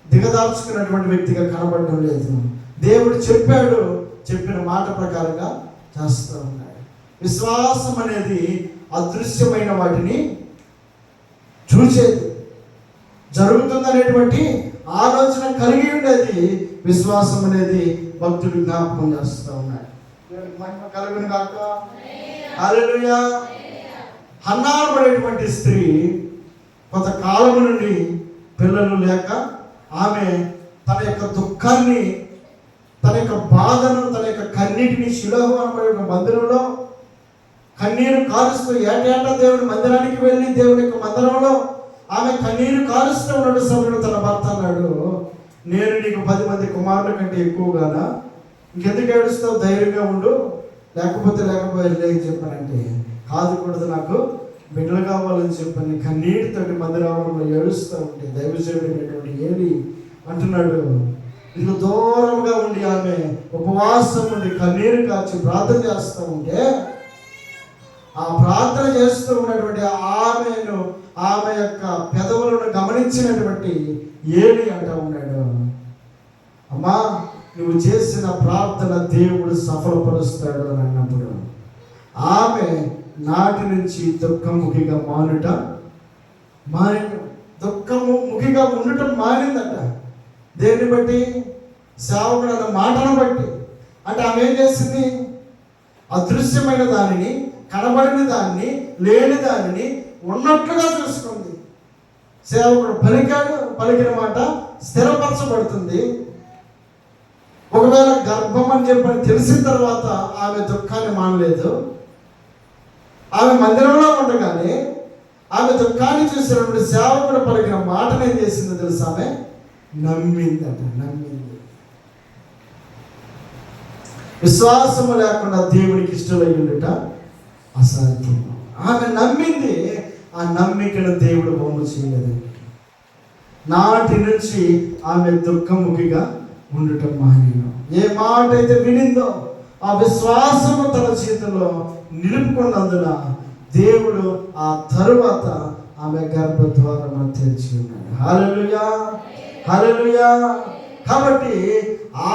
దిగదార్చుకున్నటువంటి వ్యక్తిగా కనబడడం లేదు. దేవుడు చెప్పాడు, చెప్పిన మాట ప్రకారంగా చేస్తూ ఉన్నాడు. విశ్వాసం అనేది అదృశ్యమైన వాటిని చూసేది, జరుగుతుందనేటువంటి ఆలోచన కలిగి ఉండేది. విశ్వాసం అనేది భక్తుడు జ్ఞాపకం చేస్తూ ఉన్నాడు. మహిమ కలుగును గాక. హల్లెలూయా. హన్నా అనేటువంటి స్త్రీ కొంతకాలం నుండి పిల్లలు లేక ఆమె తన యొక్క దుఃఖాన్ని, తన యొక్క బాధను, తన యొక్క కన్నీటిని షిలోహు అనబడే మందిరంలో కన్నీరు కారుస్తూ ఏటేటా దేవుడి మందిరానికి వెళ్ళి దేవుడి యొక్క మందిరంలో ఆమె కన్నీరు కారుస్తూ ఉన్నాడు. సమయంలో తన భర్త అన్నాడు, నేను నీకు 10 మంది కుమారుల కంటే ఎక్కువగానా, ఇంకెందుకు ఏడుస్తావు, ధైర్యంగా ఉండు, లేకపోతే అని చెప్పానంటే, కాదుకూడదు, నాకు బిడ్డలు కావాలని చెప్పని కన్నీటితోటి మందిరంలో ఏడుస్తూ ఉంటే దైవజనుడైనటువంటి ఏలి అంటున్నాడు, ఇది దూరంగా ఉండి ఆమె ఉపవాసం ఉండి కన్నీరు కాచి ప్రార్థన చేస్తూ ఉంటే, ఆ ప్రార్థన చేస్తూ ఉన్నటువంటి ఆమెను, ఆమె యొక్క పెదవులను గమనించినటువంటి ఏలి అంటూ ఉన్నాడు, అమ్మా నువ్వు చేసిన ప్రార్థన దేవుడు సఫలపరుస్తాడు అని అన్నప్పుడు ఆమె నాటి నుంచి దుఃఖముఖిగా దుఃఖముఖిగా ఉండటం మారిందట. దేన్ని బట్టి? సేవకుడు అన్న మాటను బట్టి. అంటే ఆమె ఏం చేసింది? అదృశ్యమైన దానిని, కనబడిన దాన్ని, లేని దానిని ఉన్నట్లుగా చూసుకుంది. సేవకుడు పలికాడు, పలికిన మాట స్థిరపరచబడుతుంది. ఒకవేళ గర్భం అని చెప్పని తెలిసిన తర్వాత ఆమె దుఃఖాన్ని మానలేదు. ఆమె మందిరంలో ఉండగానే ఆమె దుఃఖాన్ని చూసినప్పుడు సేవకుడు పలికిన మాటను ఏం చేసిందో తెలుసా? ఆమె నమ్మిందట. విశ్వాసము లేకుండా దేవునికి ఇష్టమై ఉండుట అసాధ్యం. ఆమె నమ్మింది. ఆ నమ్మికను దేవుడు బొమ్మ చేయలేదండి. నాటి నుంచి ఆమె దుఃఖముఖిగా ఉండటం మానేను. ఏ మాట అయితే వినిందో ఆ విశ్వాసము తన చేతిలో నిలుపుకున్నందున దేవుడు ఆ తరువాత ఆమె గర్భద్వారం తెరిచి ఉన్నాడు. హల్లెలూయా, హల్లెలూయా. కాబట్టి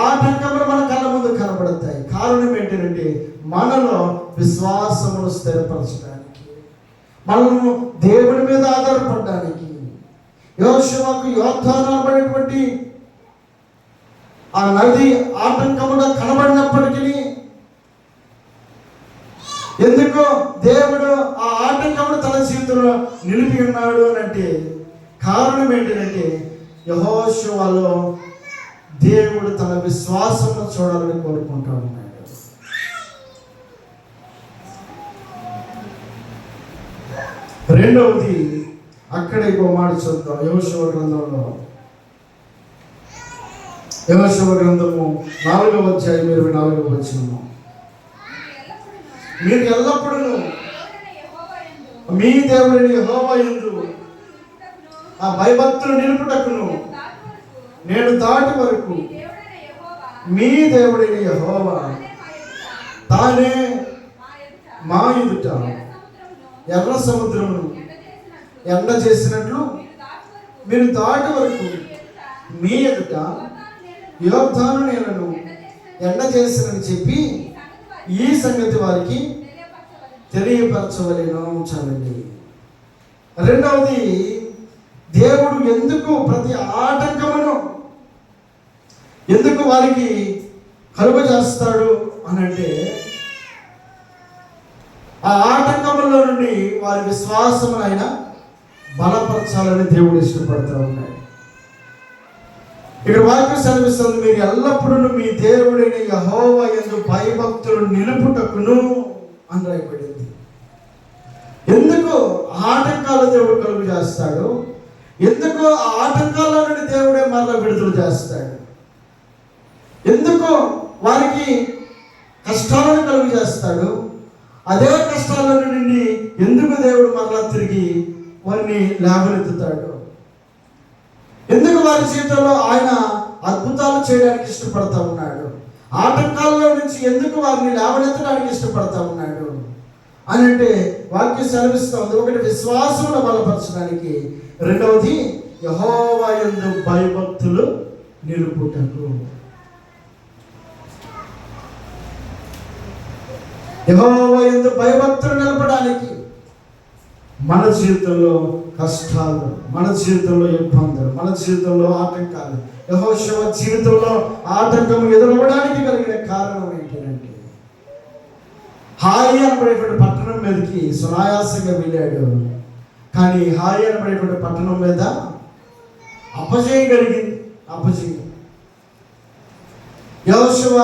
ఆటంకములు మన కళ్ళ ముందు కనబడతాయి. కారణం ఏంటంటే మనలో విశ్వాసమును స్థిరపరచడానికి, మనము దేవుడి మీద ఆధారపడడానికి. యోషువకు యోర్దాను అనబడేటువంటి ఆ నది ఆటంకముగా కనబడినప్పటికీ ఎందుకో దేవుడు ఆ ఆటంకమును తన జీవితంలో నిలిపి ఉన్నాడు అని అంటే కారణం ఏంటంటే యెహోషువలో దేవుడు తన విశ్వాసమును చూడాలని కోరుకుంటూ ఉన్నాడు. రెండవది అక్కడే ఇంకో మాట చూద్దాం. యెహోషువ గ్రంథంలో, యెహోషువ గ్రంథము 4వ అధ్యాయం 24వ వచనము, మీరు ఎల్లప్పుడూ మీ దేవుడిని యెహోవా యందు ఆ భయభక్తులు నిలుపుటకును నేను దాటి వరకు మీ దేవుడైన యెహోవా తానే మా ఎదుట ఎర్ర సముద్రమును ఎండ చేసినట్లు మీరు దాటి వరకు మీ ఎదుట యోర్దాను నీళ్లను ఎండ చేసినని చెప్పి ఈ సంగతి వారికి తెలియపరచవలెను. చాలండి. రెండవది, దేవుడు ఎందుకు ప్రతి ఆటంకమును ఎందుకు వారికి కలుగజేస్తాడు అని అంటే ఆ ఆటంకములో నుండి వారి విశ్వాసమును ఆయన బలపరచాలని దేవుడు ఇష్టపడుతూ ఉన్నాడు. ఇక్కడ వాక్యం సెలవిస్తుంది, మీరు ఎల్లప్పుడూ మీ దేవుడైన యెహోవా యందు భయభక్తులు నిలుపుటకును అని రాయబడింది. ఎందుకు ఆటంకాలు దేవుడు కలుగు చేస్తాడు? ఎందుకు ఆ ఆటంకాల నుండి దేవుడే మరలా విడుదల చేస్తాడు? ఎందుకు వారికి కష్టాలను కలుగు చేస్తాడు? అదే కష్టాల నుండి ఎందుకు దేవుడు మరలా తిరిగి వారిని లేవనెత్తుతాడు? ఎందుకు వారి జీవితంలో ఆయన అద్భుతాలు చేయడానికి ఇష్టపడతా ఉన్నాడు? ఆటంకాల్లో నుంచి ఎందుకు వారిని లేవనెత్తడానికి ఇష్టపడతా ఉన్నాడు అని అంటే వాక్యం సెలవిస్తూ ఉంది. ఒకటి విశ్వాసంలో బలపరచడానికి, రెండవది యెహోవా యందు భయభక్తులు నిలుపుటకు. యెహోవా యందు భయభక్తులు నిలపడానికి మన జీవితంలో కష్టాలు, మన జీవితంలో ఇబ్బందులు, మన జీవితంలో ఆటంకాలు, యెహోషువ జీవితంలో ఆటంకం ఎదురవ్వడానికి కలిగిన కారణం ఏంటంటే హాయి అనబడేటువంటి పట్టణం మీదకి సునాయాసంగా వెళ్ళాడు. కానీ హాయి అనబడేటువంటి పట్టణం మీద అపజయం కలిగింది. అపజయం. యెహోషువ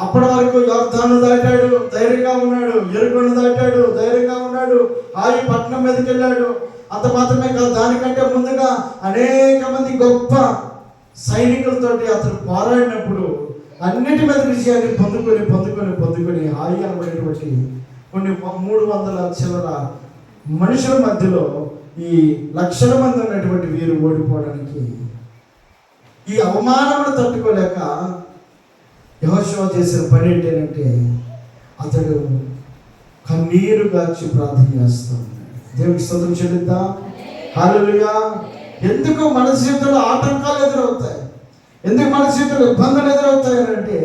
అప్పటి వరకు యోర్దాను దాటాడు, ధైర్యంగా ఉన్నాడు. యెరికోను దాటాడు, ధైర్యంగా ఉన్నాడు. హాయి పట్టణం మీదకి వెళ్ళాడు. అంత మాత్రమే కాదు, దానికంటే ముందుగా అనేక మంది గొప్ప సైనికులతోటి అతను పోరాడినప్పుడు అన్నిటి మీద విజయాన్ని పొందుకొని హాయి అనబడేటువంటి కొన్ని 300 చిల్లర మనుషుల మధ్యలో ఈ లక్షల మంది ఉన్నటువంటి వీరు ఓడిపోవడానికి, ఈ అవమానమును తట్టుకోలేక యెహోషువ చేసిన పని ఏంటంటే అతడు కన్నీరు గార్చి ప్రార్థన చేస్తూ ఉన్నాడు. దేవునికి స్తోత్రం చెల్లిద్దాం. హల్లెలూయా. ఎందుకు మన జీవితంలో ఆటంకాలు ఎదురవుతాయి? ఎందుకు మన జీవితంలో ఇబ్బందులు ఎదురవుతాయి అంటే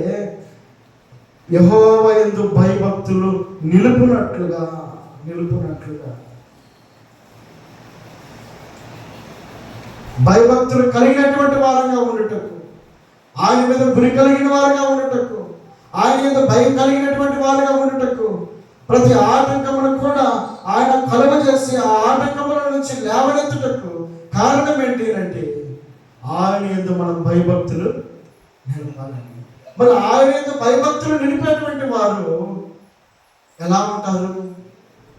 యెహోవా యందు భయభక్తులు నిలుపునట్లుగా భయభక్తులు కలిగినటువంటి వారంగా ఉండటకు, ఆయన మీద గురి కలిగిన వారుగా ఉండటకు, ఆయన మీద భయం కలిగినటువంటి వారుగా ఉండటకు, ప్రతి ఆటంకమును కూడా ఆయన కలుగజేసి ఆ ఆటంకముల నుంచి లేవనెత్తుటకు కారణం ఏంటి అంటే ఆయన యందు మనం భయభక్తులు నిలపాలని. మరి ఆయన యందు భయభక్తులు నిలిపేటువంటి వారు ఎలా ఉంటారు?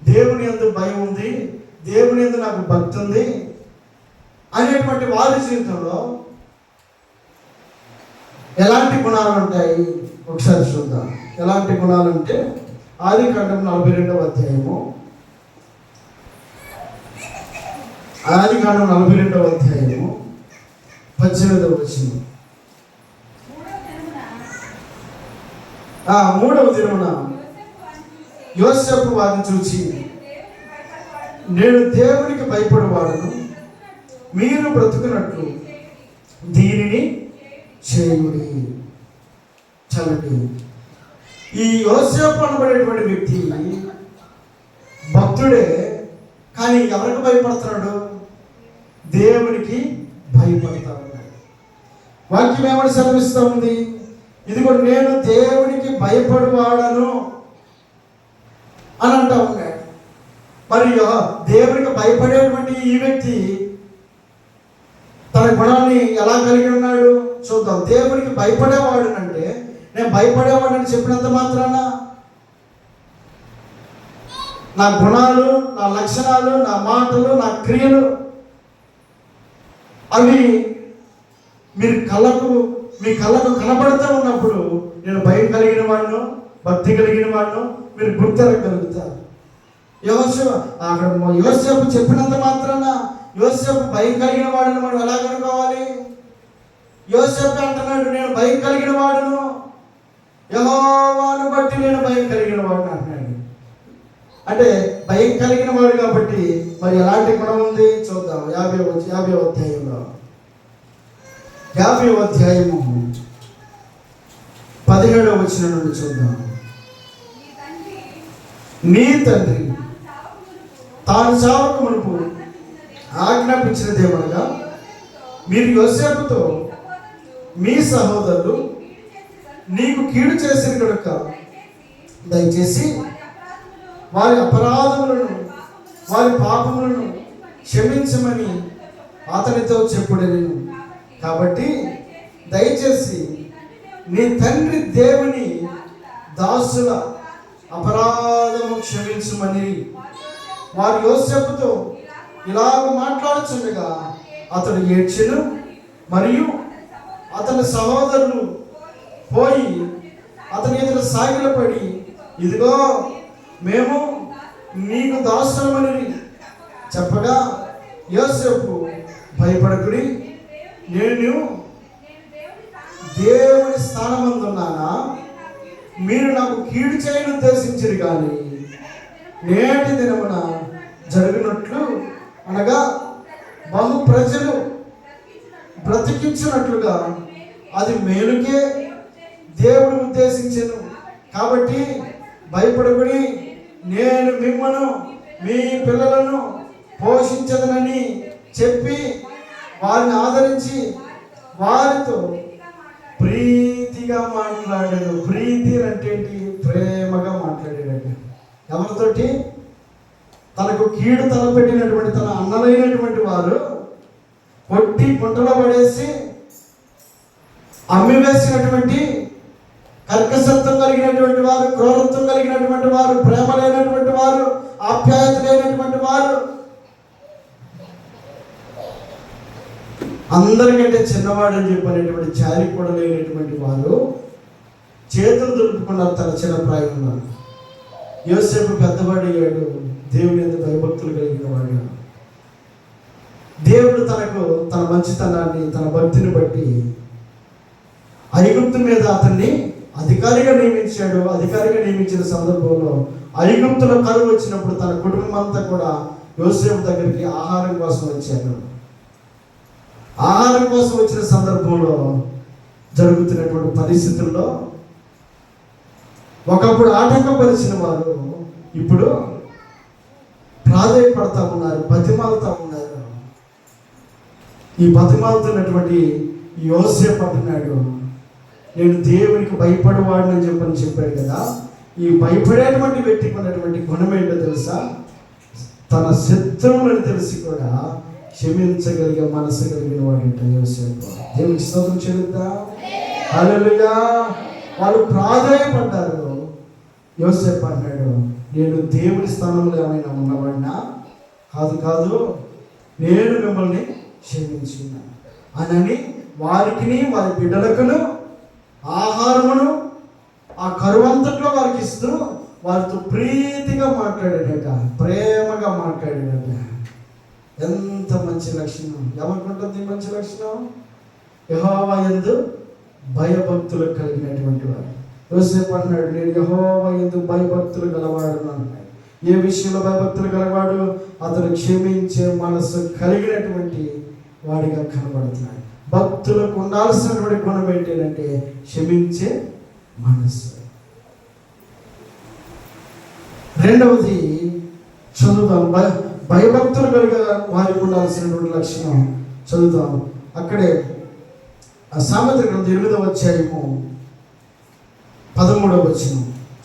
దేవుని యందు భయం ఉంది, దేవుని యందు నాకు భక్తి ఉంది అనేటువంటి వారి జీవితంలో ఎలాంటి గుణాలు ఉంటాయి ఒకసారి చూద్దాం. ఎలాంటి గుణాలు అంటే ఆదికాండం 42వ అధ్యాయము, ఆదికాండం 42వ అధ్యాయము 18వ వచనం. 3వ దినమున యోసేపు వారిని చూచి, నేను దేవునికి భయపడేవాడును, మీరు బ్రతుకున్నట్లు దీనిని చేయుడి. చలండి. ఈ యోసేపు అనబడేటువంటి వ్యక్తి భక్తుడే, కానీ ఎవరికి భయపడుతున్నాడు? దేవునికి భయపడతా ఉన్నాడు. వాక్యం ఏమని సెలవిస్తూ ఉంది? ఇదిగో నేను దేవునికి భయపడేవాడను అని అంటా ఉన్నాడు. మరి దేవునికి భయపడేటువంటి ఈ వ్యక్తి తన గుణాన్ని ఎలా కలిగి ఉన్నాడు చూద్దాం. దేవునికి భయపడేవాడు అంటే నేను భయపడేవాడని చెప్పినంత మాత్రాన నా గుణాలు, నా లక్షణాలు, నా మాటలు, నా క్రియలు అవి మీ కళ్ళకు కనబడుతూ ఉన్నప్పుడు నేను భయం కలిగిన వాడును, భక్తి కలిగిన వాడును మీరు గుర్తెరగలుగుతారు. యోసేపు చెప్పినంత మాత్రాన యోసేపు భయం కలిగిన వాడిని మనం ఎలా కనుక్కోవాలి? యోసేపు అంటున్నాడు నేను భయం కలిగిన వాడును, యెహోవాను బట్టి నేను భయం కలిగిన వాడిని అంటున్నాడు. అంటే భయం కలిగిన వాడు కాబట్టి మరి ఎలాంటి గుణం ఉంది చూద్దాం. 50వ అధ్యాయంలో 50వ అధ్యాయము 17వ వచనం నుండి చూద్దాం. నీ తండ్రి తాను చావక మునుపు ఆజ్ఞాపించినదేమనగా మీరు యోసేపుతో మీ సహోదరులు నీకు కీడు చేసిన కనుక దయచేసి వారి అపరాధములను వారి పాపములను క్షమించమని అతనితో చెప్పుడెను. కాబట్టి దయచేసి నీ తండ్రి దేవుని దాసుల అపరాధము క్షమించుమని వారు యోసేపుతో ఇలాగ మాట్లాడుచుండగా అతడు ఏడ్చెను. మరియు అతని సహోదరులు పోయి అతని ఎదుట సాగిలపడి, ఇదిగో మేము నీకు దాసులమని చెప్పగా, యోసేపు భయపడకుడి, నేను దేవుని స్థానమందున్నానా? మీరు నాకు కీడు చేయని ఉద్దేశించరు కానీ నేటి దినమున జరిగినట్లు అనగా బహు ప్రజలు బ్రతికించినట్లుగా అది మేలుకే దేవుడు ఉద్దేశించెను. కాబట్టి భయపడకుడి, నేను మిమ్మను మీ పిల్లలను పోషించదనని చెప్పి వారిని ఆదరించి వారితో ప్రీతిగా మాట్లాడాడు. ప్రీతి అంటే ఏంటి? ప్రేమగా మాట్లాడాడు. ఎవరితోటి? తనకు కీడు తలపెట్టినటువంటి తన అన్నలైనటువంటి వారు కొట్టి గుంటలో పడేసి అమ్మివేసినటువంటి, కర్కశత్వం కలిగినటువంటి వారు, క్రూరత్వం కలిగినటువంటి వారు, ప్రేమ లేనటువంటి వారు, ఆప్యాయత లేనటువంటి వారు, అందరికంటే చిన్నవాడు అని చెప్పనేటువంటి జారి కూడా లేనటువంటి వారు చేతులు దులుపుకున్న తన చిన్న ప్రాయంలో యోసేపు పెద్దవాడు అయ్యాడు. దేవుని ఎందుకు భయభక్తులు కలిగిన వాడు. దేవుడు తనకు తన మంచితనాన్ని, తన భక్తిని బట్టి ఐగుప్తు మీద అతన్ని అధికారిగా నియమించాడు. అధికారిగా నియమించిన సందర్భంలో ఐగుప్తులో కరువు వచ్చినప్పుడు తన కుటుంబం అంతా కూడా యోసేపు దగ్గరికి ఆహారం కోసం వచ్చారు. ఆహారం కోసం వచ్చిన సందర్భంలో జరుగుతున్నటువంటి పరిస్థితుల్లో ఒకప్పుడు ఆటంకపరిచిన వారు ఇప్పుడు ప్రాధేయపడతా ఉన్నారు, బతిమాలుతా ఉన్నారు. ఈ బతిమాలుతున్నటువంటి యోసేపు అంటున్నాడు, నేను దేవునికి భయపడేవాడిని చెప్పని చెప్పాడు కదా. ఈ భయపడేటువంటి వ్యక్తికి ఉన్నటువంటి గుణం ఏంటో తెలుసా? తన శత్రువులను తెలిసి కూడా క్షమించగలిగే మనసు కలిగిన వాడు యోసేపు. దేవునికి స్తోత్రం చెల్లిద్దాం. హల్లెలూయా. వాళ్ళు ప్రాధేయపడ్డారు. యోసేపు అన్నాడు, నేను దేవుని స్థానంలో ఏమైనా ఉన్నవాడినా? కాదు కాదు, నేను మిమ్మల్ని క్షమించున్నా అని వారికి వారి బిడ్డలకును ఆహారమును ఆ కరువంతట్లో వారికి ఇస్తూ వారితో ప్రీతిగా మాట్లాడాడట, ప్రేమగా మాట్లాడాడట. ఎంత మంచి లక్షణం! ఎవరికుంటుంది మంచి లక్షణం? యెహోవా యందు భయభక్తులు కలిగినటువంటి వారు. యోసేపు అన్నాడు, నేను యెహోవా యందు భయభక్తులు గలవాడు అన్నాడు. ఏ విషయంలో భయభక్తులు గలవాడు? అతను క్షమించే మనసు కలిగినటువంటి వాడిగా కనబడుతున్నాడు. భక్తులకు ఉండాల్సినటువంటి గుణం ఏంటంటే క్షమించే మనసు. రెండవది చదువుదాం. భయభక్తులు కలిగే వారికి ఉండాల్సినటువంటి లక్షణం చదువుతాం. అక్కడే సామెతల గ్రంథం 8వ అధ్యాయము 13వ వచనం.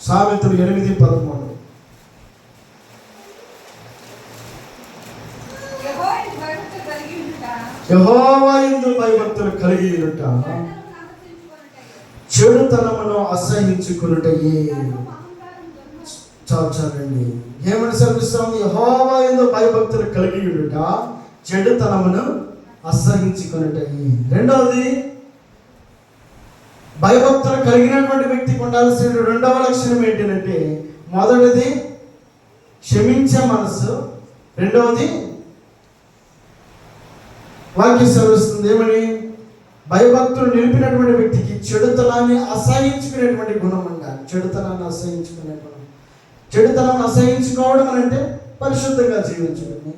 సామెతలు 8:13. యెహోవా యందు భయభక్తులు కలిగి ఉండుట చెడుతనమును అసహించుకొనుటయే. చాలండి. ఏమని సెలవిస్తాం? యెహోవా యందు భయభక్తులు కలిగి ఉండుట చెడుతనమును అసహించుకొనుటయే. రెండవది, భయభక్తులు కలిగినటువంటి వ్యక్తికి ఉండాల్సిన రెండవ లక్షణం ఏంటంటే, మొదటిది క్షమించే మనసు, రెండవది వాక్యం సెలవిస్తుంది ఏమని? భయభక్తులు నిలిపినటువంటి వ్యక్తికి చెడుతనాన్ని అసహించుకునేటువంటి గుణం ఉండాలి. చెడుతనాన్ని అసహించుకునే గుణం. చెడుతనాన్ని అసహించుకోవడం అంటే పరిశుద్ధంగా జీవించడమే,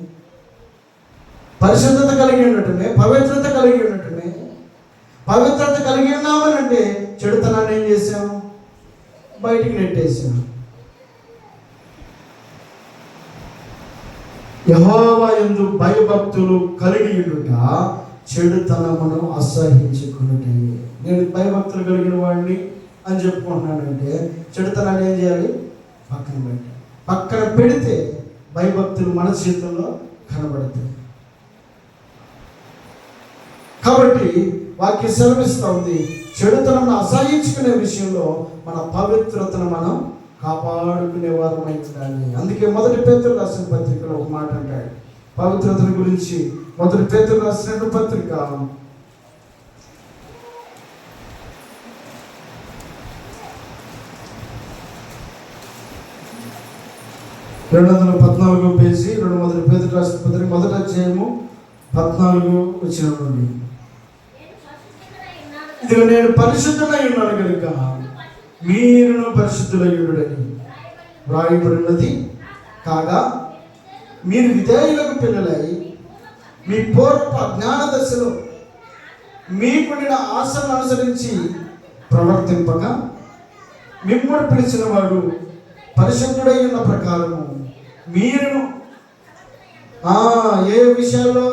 పరిశుద్ధత కలిగి ఉండటమే, పవిత్రత కలిగి ఉండటమే. పవిత్రత కలిగి ఉన్నామని అంటే చెడుతనాన్ని ఏం చేసాం? బయటికి నెట్టేసాం. యెహోవా యందు భయభక్తులు కలిగి ఉండుట చెడుతనమును అసహించుకొనుటే. నేను భయభక్తులు కలిగిన వాడిని అని చెప్పుకుంటున్నానంటే చెడుతనాన్ని ఏం చేయాలి? పక్కన పెడితే భయభక్తులు మన జీవితంలో కనబడతాయి. కాబట్టి వాక్యం సెలవిస్తూ ఉంది. చెడుతనం అసహించుకునే విషయంలో మన పవిత్రతను మనం కాపాడుకునే వారమై ఉండాలి. అందుకే మొదటి పేతురు రాసిన పత్రికలో ఒక మాట అంటాడు పవిత్రతను గురించి. మొదటి పేతురు రాసిన పత్రిక 214 పేజీ, మొదటి పేతురు రాసిన పత్రిక 1వ అధ్యాయము 14 వచనం నుండి. ఇదిగో నేను పరిశుద్ధుడై ఉన్నాను కనుక మీరును పరిశుద్ధులై ఉండుడని వ్రాయబడినది కాగా, మీరు విధేయులకు పిల్లలై మీ పూర్వపు అజ్ఞాన దశలో మీకుండిన ఆశలను అనుసరించి ప్రవర్తింపక మిమ్మల్ని పిలిచిన వాడు పరిశుద్ధుడై ఉన్న ప్రకారము మీరును ఏ విషయాల్లో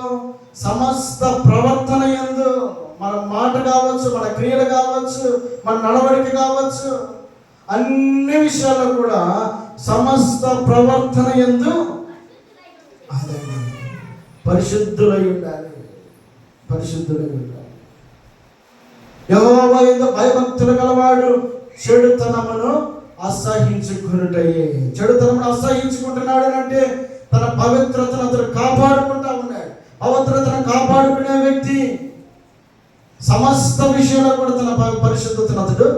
సమస్త ప్రవర్తన యందు, మన మాట కావచ్చు, మన క్రియలు కావచ్చు, మన నడవడిక కావచ్చు, అన్ని విషయాల్లో కూడా సమస్త ప్రవర్తన యందు అదే పరిశుద్ధులై ఉండాలి. పరిశుద్ధులై ఉండాలి. యెహోవా యందు భయభక్తులు గలవాడు చెడుతనమును అసహించుకున్నటయే. చెడుతనమును అసహించుకుంటున్నాడు అంటే తన పవిత్రతను అతను కాపాడుకుంటా ఉన్నాడు. పవిత్రతను కాపాడుకునే వ్యక్తి సమస్త విషయంలో కూడా తన పరిశుద్ధతను అతడు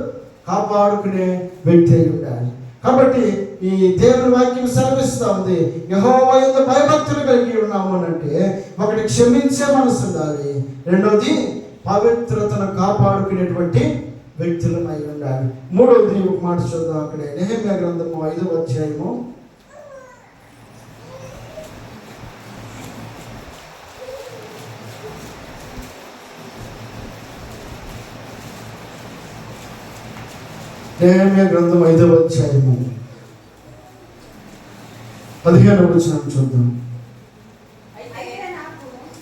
కాపాడుకునే వ్యక్తి అయి ఉండాలి. కాబట్టి ఈ దేవుని వాక్యం సెలవిస్తూ ఉంది, యెహోవా యందు భయభక్తులు కలిగి ఉన్నాము అంటే ఒకటి క్షమించే మనసు ఉండాలి, రెండోది పవిత్రతను కాపాడుకునేటువంటి వ్యక్తులమై ఉండాలి. మూడవది ఒక మాట చూద్దాం. అక్కడే నెహెమ్యా గ్రంథము 5వ అధ్యాయము 5వ అధ్యాయము 15వ వచనం చూద్దాం.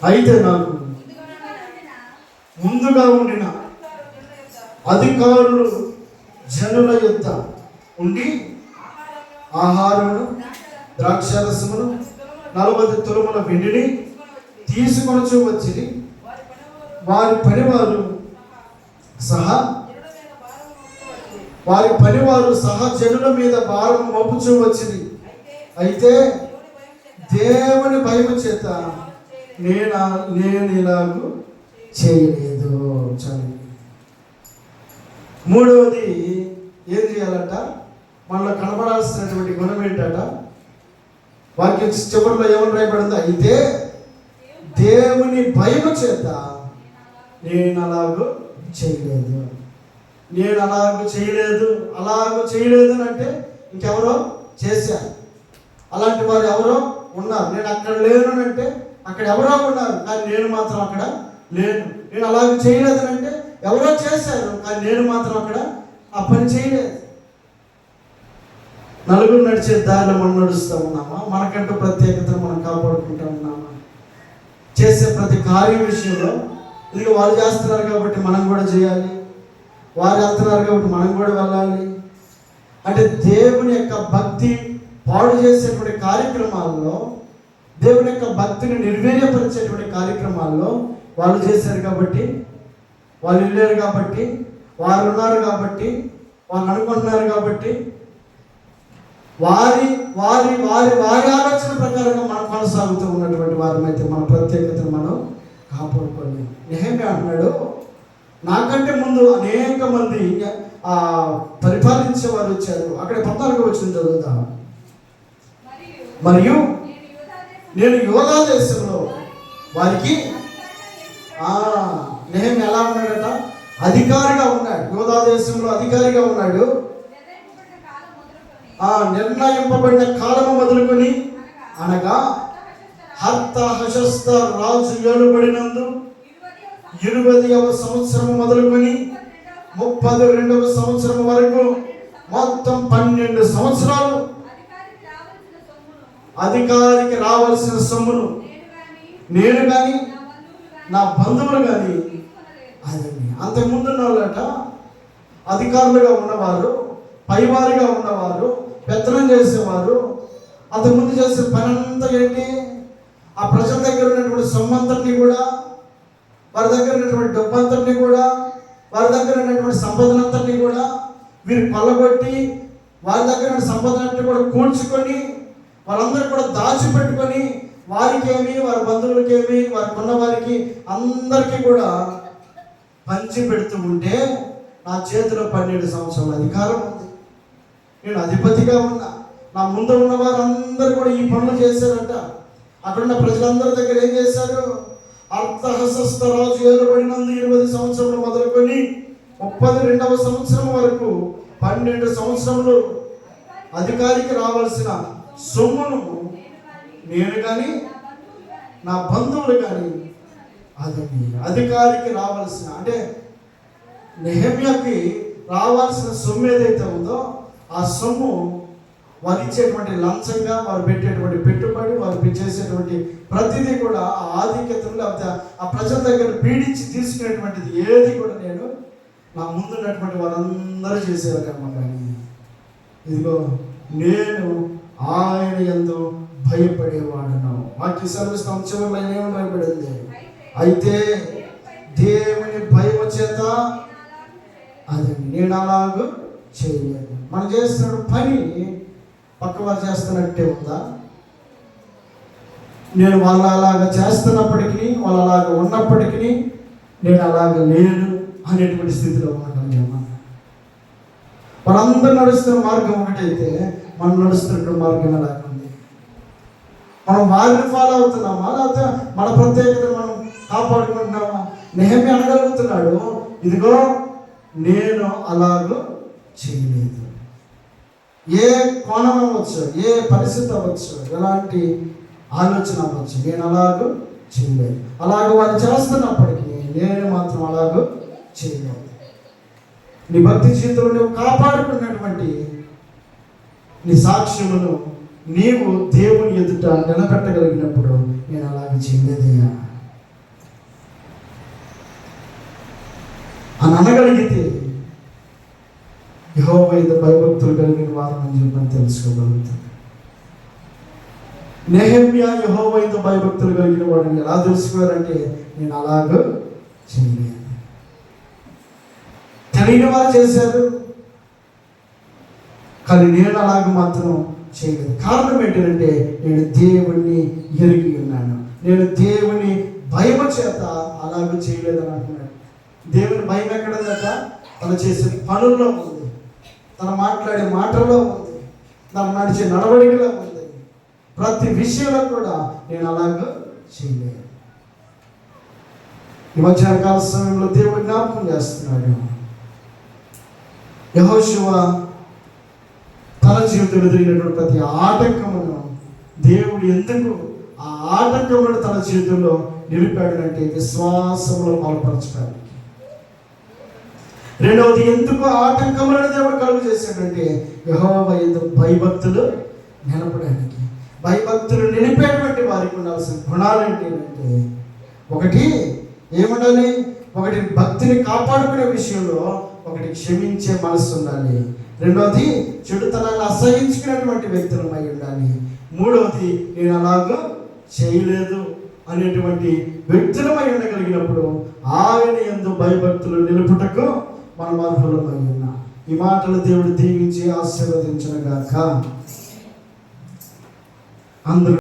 అయితే నాకు ముందుగా ఉండిన అధికారులు జనుల యొద్ద ఉండి ఆహారమును ద్రాక్షారసమును 40 తులముల వెండిని తీసుకొనొచ్చు వచ్చిరి. వారి పనివారు సహా జనుల మీద భారం మోపుచూ వచ్చింది. అయితే దేవుని భయము చేత నేను ఇలాగూ చేయలేదు. చాలు. మూడవది ఏం చేయాలట? మనలో కనబడాల్సినటువంటి గుణం ఏంటట? వాక్యం చివరిలో ఏమని రాయబడింది? అయితే దేవుని భయము చేత నేను అలాగూ చేయలేదు. నేను అలాగూ చేయలేదు అంటే ఇంకెవరో చేశారు. అలాంటి వారు ఎవరో ఉన్నారు. నేను అక్కడ లేను అంటే అక్కడ ఎవరో ఉన్నారు, కానీ నేను మాత్రం అక్కడ లేను. నేను అలాగ చేయలేదు అంటే ఎవరో చేశారు, కానీ నేను మాత్రం అక్కడ ఆ పని చేయలేదు. నలుగురు నడిచే దారిలో మనం నడుస్తూ ఉన్నామా? మనకంటూ ప్రత్యేకతను మనం కాపాడుకుంటూ ఉన్నామా? చేసే ప్రతి కార్యం విషయంలో ఇది వాళ్ళు చేస్తున్నారు కాబట్టి మనం కూడా చేయాలి, వారు వెళ్తున్నారు కాబట్టి మనం కూడా వెళ్ళాలి అంటే దేవుని యొక్క భక్తి పాడు చేసేటువంటి కార్యక్రమాల్లో, దేవుని యొక్క భక్తిని నిర్వీర్యపరిచేటువంటి కార్యక్రమాల్లో వాళ్ళు చేశారు కాబట్టి, వాళ్ళు వెళ్ళారు కాబట్టి, వారు ఉన్నారు కాబట్టి, వాళ్ళు అనుకుంటున్నారు కాబట్టి, వారి వారి వారి వారి ఆలోచన ప్రకారంగా మనం కొనసాగుతూ ఉన్నటువంటి వారమైతే మన ప్రత్యేకతను మనం కాపాడుకోలేము. నెహెమ్యా అంటున్నాడు, నాకంటే ముందు అనేక మంది పరిపాలించే వారు వచ్చారు. అక్కడ 14వ వచనం చదువుతాం. మరియు నేను యూదా దేశంలో వారికి నెహెమ్యా ఎలా ఉన్నాడట? అధికారిగా ఉన్నాడు. యూదా దేశంలో అధికారిగా ఉన్నాడు. నిర్ణయింపబడిన కాలము మొదలుకొని, అనగా హర్తహషస్త రాజు ఏలుబడినందు 20వ సంవత్సరం మొదలుకొని 32వ సంవత్సరం వరకు మొత్తం 12 సంవత్సరాలు అధికారికి రావాల్సిన సొమ్మును నేను కానీ నా బంధువులు కానీ అదండి. అంతకుముందున్న వాళ్ళట అధికారులుగా ఉన్నవారు, పైవారిగా ఉన్నవారు, పెత్తనం చేసేవారు. అంతకుముందు చేసే పని అంతా ఏంటి? ఆ ప్రజల దగ్గర ఉన్నటువంటి సొమ్మంతటిని కూడా వారి దగ్గర ఉన్నటువంటి డబ్బు అంతటిని కూడా, వారి దగ్గర ఉన్నటువంటి సంపదనంతటిని కూడా వీరు కొల్లగొట్టి, వారి దగ్గర ఉన్న సంపదనంతా కూడా కూర్చుకొని, వాళ్ళందరూ కూడా దాచిపెట్టుకొని, వారికేమి, వారి బంధువులకేమి, వారికి ఉన్న వారికి అందరికీ కూడా పంచి పెడుతూ ఉంటే, నా చేతిలో 12 సంవత్సరాల అధికారం ఉంది, నేను అధిపతిగా ఉన్నా, నా ముందు ఉన్న వారందరూ కూడా ఈ పనులు చేశారంట. అక్కడున్న ప్రజలందరి దగ్గర ఏం చేశారు? అర్థహస్త రాజు ఏలుబడినందు 20 సంవత్సరములు మొదలుకొని 32వ సంవత్సరం వరకు 12 సంవత్సరములు అధికారికి రావాల్సిన సొమ్మును నేను కానీ, నా బంధువులు కానీ, అది అధికారికి రావాల్సిన, అంటే నెహెమ్యాకి రావాల్సిన సొమ్ము ఏదైతే ఉందో ఆ సొమ్ము వారు ఇచ్చేటువంటి లంచంగా, వారు పెట్టేటువంటి పెట్టుబడి, వారు చేసేటువంటి ప్రతిదీ కూడా ఆ ఆధిక్యతలు, లేకపోతే ఆ ప్రజల దగ్గర పీడించి తీసుకునేటువంటిది ఏది కూడా నేను నా ముందున్నటువంటి వారందరూ చేసేవారేమో. కానీ ఇదిగో నేను ఆయన యందు భయపడేవాడును. వాక్య సెలవిస్తాం చివరిలో ఏమని భయపడింది? అయితే దేవుని భయం చేత అది నేను అలాగూ చేయలేదు. మనం చేస్తున్న పని పక్కవారు చేస్తున్నట్టే ఉందా? నేను వాళ్ళు అలాగా చేస్తున్నప్పటికీ, వాళ్ళు అలాగ ఉన్నప్పటికీ నేను అలాగ లేను అనేటువంటి స్థితిలో ఉన్నాను. వాళ్ళందరూ నడుస్తున్న మార్గం ఒకటైతే మనం నడుస్తున్న మార్గం ఎలా ఉంది? మనం వారిని ఫాలో అవుతున్నామా, లేకపోతే మన ప్రత్యేకతను మనం కాపాడుకుంటున్నామా? నెహెమ్యా అనగలుగుతున్నాడు, ఇదిగో నేను అలాగూ చేయలేదు. ఏ కోణం అవ్వచ్చు, ఏ పరిస్థితి అవ్వచ్చు, ఎలాంటి ఆలోచన అవ్వచ్చు, నేను అలాగూ చేయలేదు. అలాగ వారు చేస్తున్నప్పటికీ నేను మాత్రం అలాగూ చేయలేదు. నీ భక్తి జీవితంలో నువ్వు కాపాడుకున్నటువంటి నీ సాక్ష్యమును నీవు దేవుని ఎదుట నిలబెట్టగలిగినప్పుడు నేను అలాగే చేయలేదయ్యా అని అనగలిగితే యెహోవా యందు భయభక్తులు కలిగిన వారని చెప్పని తెలుసుకోగలుగుతాను. నెహెమ్యా యెహోవా యందు భయభక్తులు కలిగిన వాడిని ఎలా తెలుసుకోవాలంటే నేను అలాగూ చేయలేదు. తెలియని వారు చేశారు, కానీ నేను అలాగ మాత్రం చేయలేదు. కారణం ఏంటంటే నేను దేవుణ్ణి ఎరిగి ఉన్నాను. నేను దేవుని భయం చేత అలాగ చేయలేదని అంటున్నాడు. దేవుని భయం ఎక్కడదట? తను చేసే పనుల్లో ఉంది, తను మాట్లాడే మాటల్లో ఉంది, తను నడిచే నడవడికలో ఉంది. ప్రతి విషయంలో కూడా నేను అలాగ చేయలేదు. ఈ మధ్యాహ్న కాల సమయంలో దేవుడు జ్ఞాపకం చేస్తున్నాడు. యెహోషువ తన జీవితంలో ఎదురైనటువంటి ప్రతి ఆటంకమును దేవుడు ఎందుకు ఆ ఆటంకములను తన జీవితంలో నిలిపాడంటే విశ్వాసంలో బలపరచడానికి. రెండవది, ఎందుకు ఆటంకములను దేవుడు కలుగు చేశాడంటే యెహోవా యందు భయభక్తులు నిలపడానికి. భయభక్తులు నిలిపేటువంటి వారికి ఉండాల్సిన గుణాలు ఏంటంటే, ఒకటి ఏముండాలి? ఒకటి భక్తిని కాపాడుకునే విషయంలో ఒకటి క్షమించే మనసు ఉండాలి. రెండవది చెడుతనాన్ని అసహించుకునేటువంటి వ్యక్తులమై ఉండాలి. మూడవది నేను అలాగూ చేయలేదు అనేటువంటి వ్యక్తులమై ఉండగలిగినప్పుడు ఆయన యందు భయభక్తులు నిలుపుటకు మనం అర్హులమై ఉన్నాం. ఈ మాటలు దేవుడు దీవించి ఆశీర్వదించును గాక. అందరూ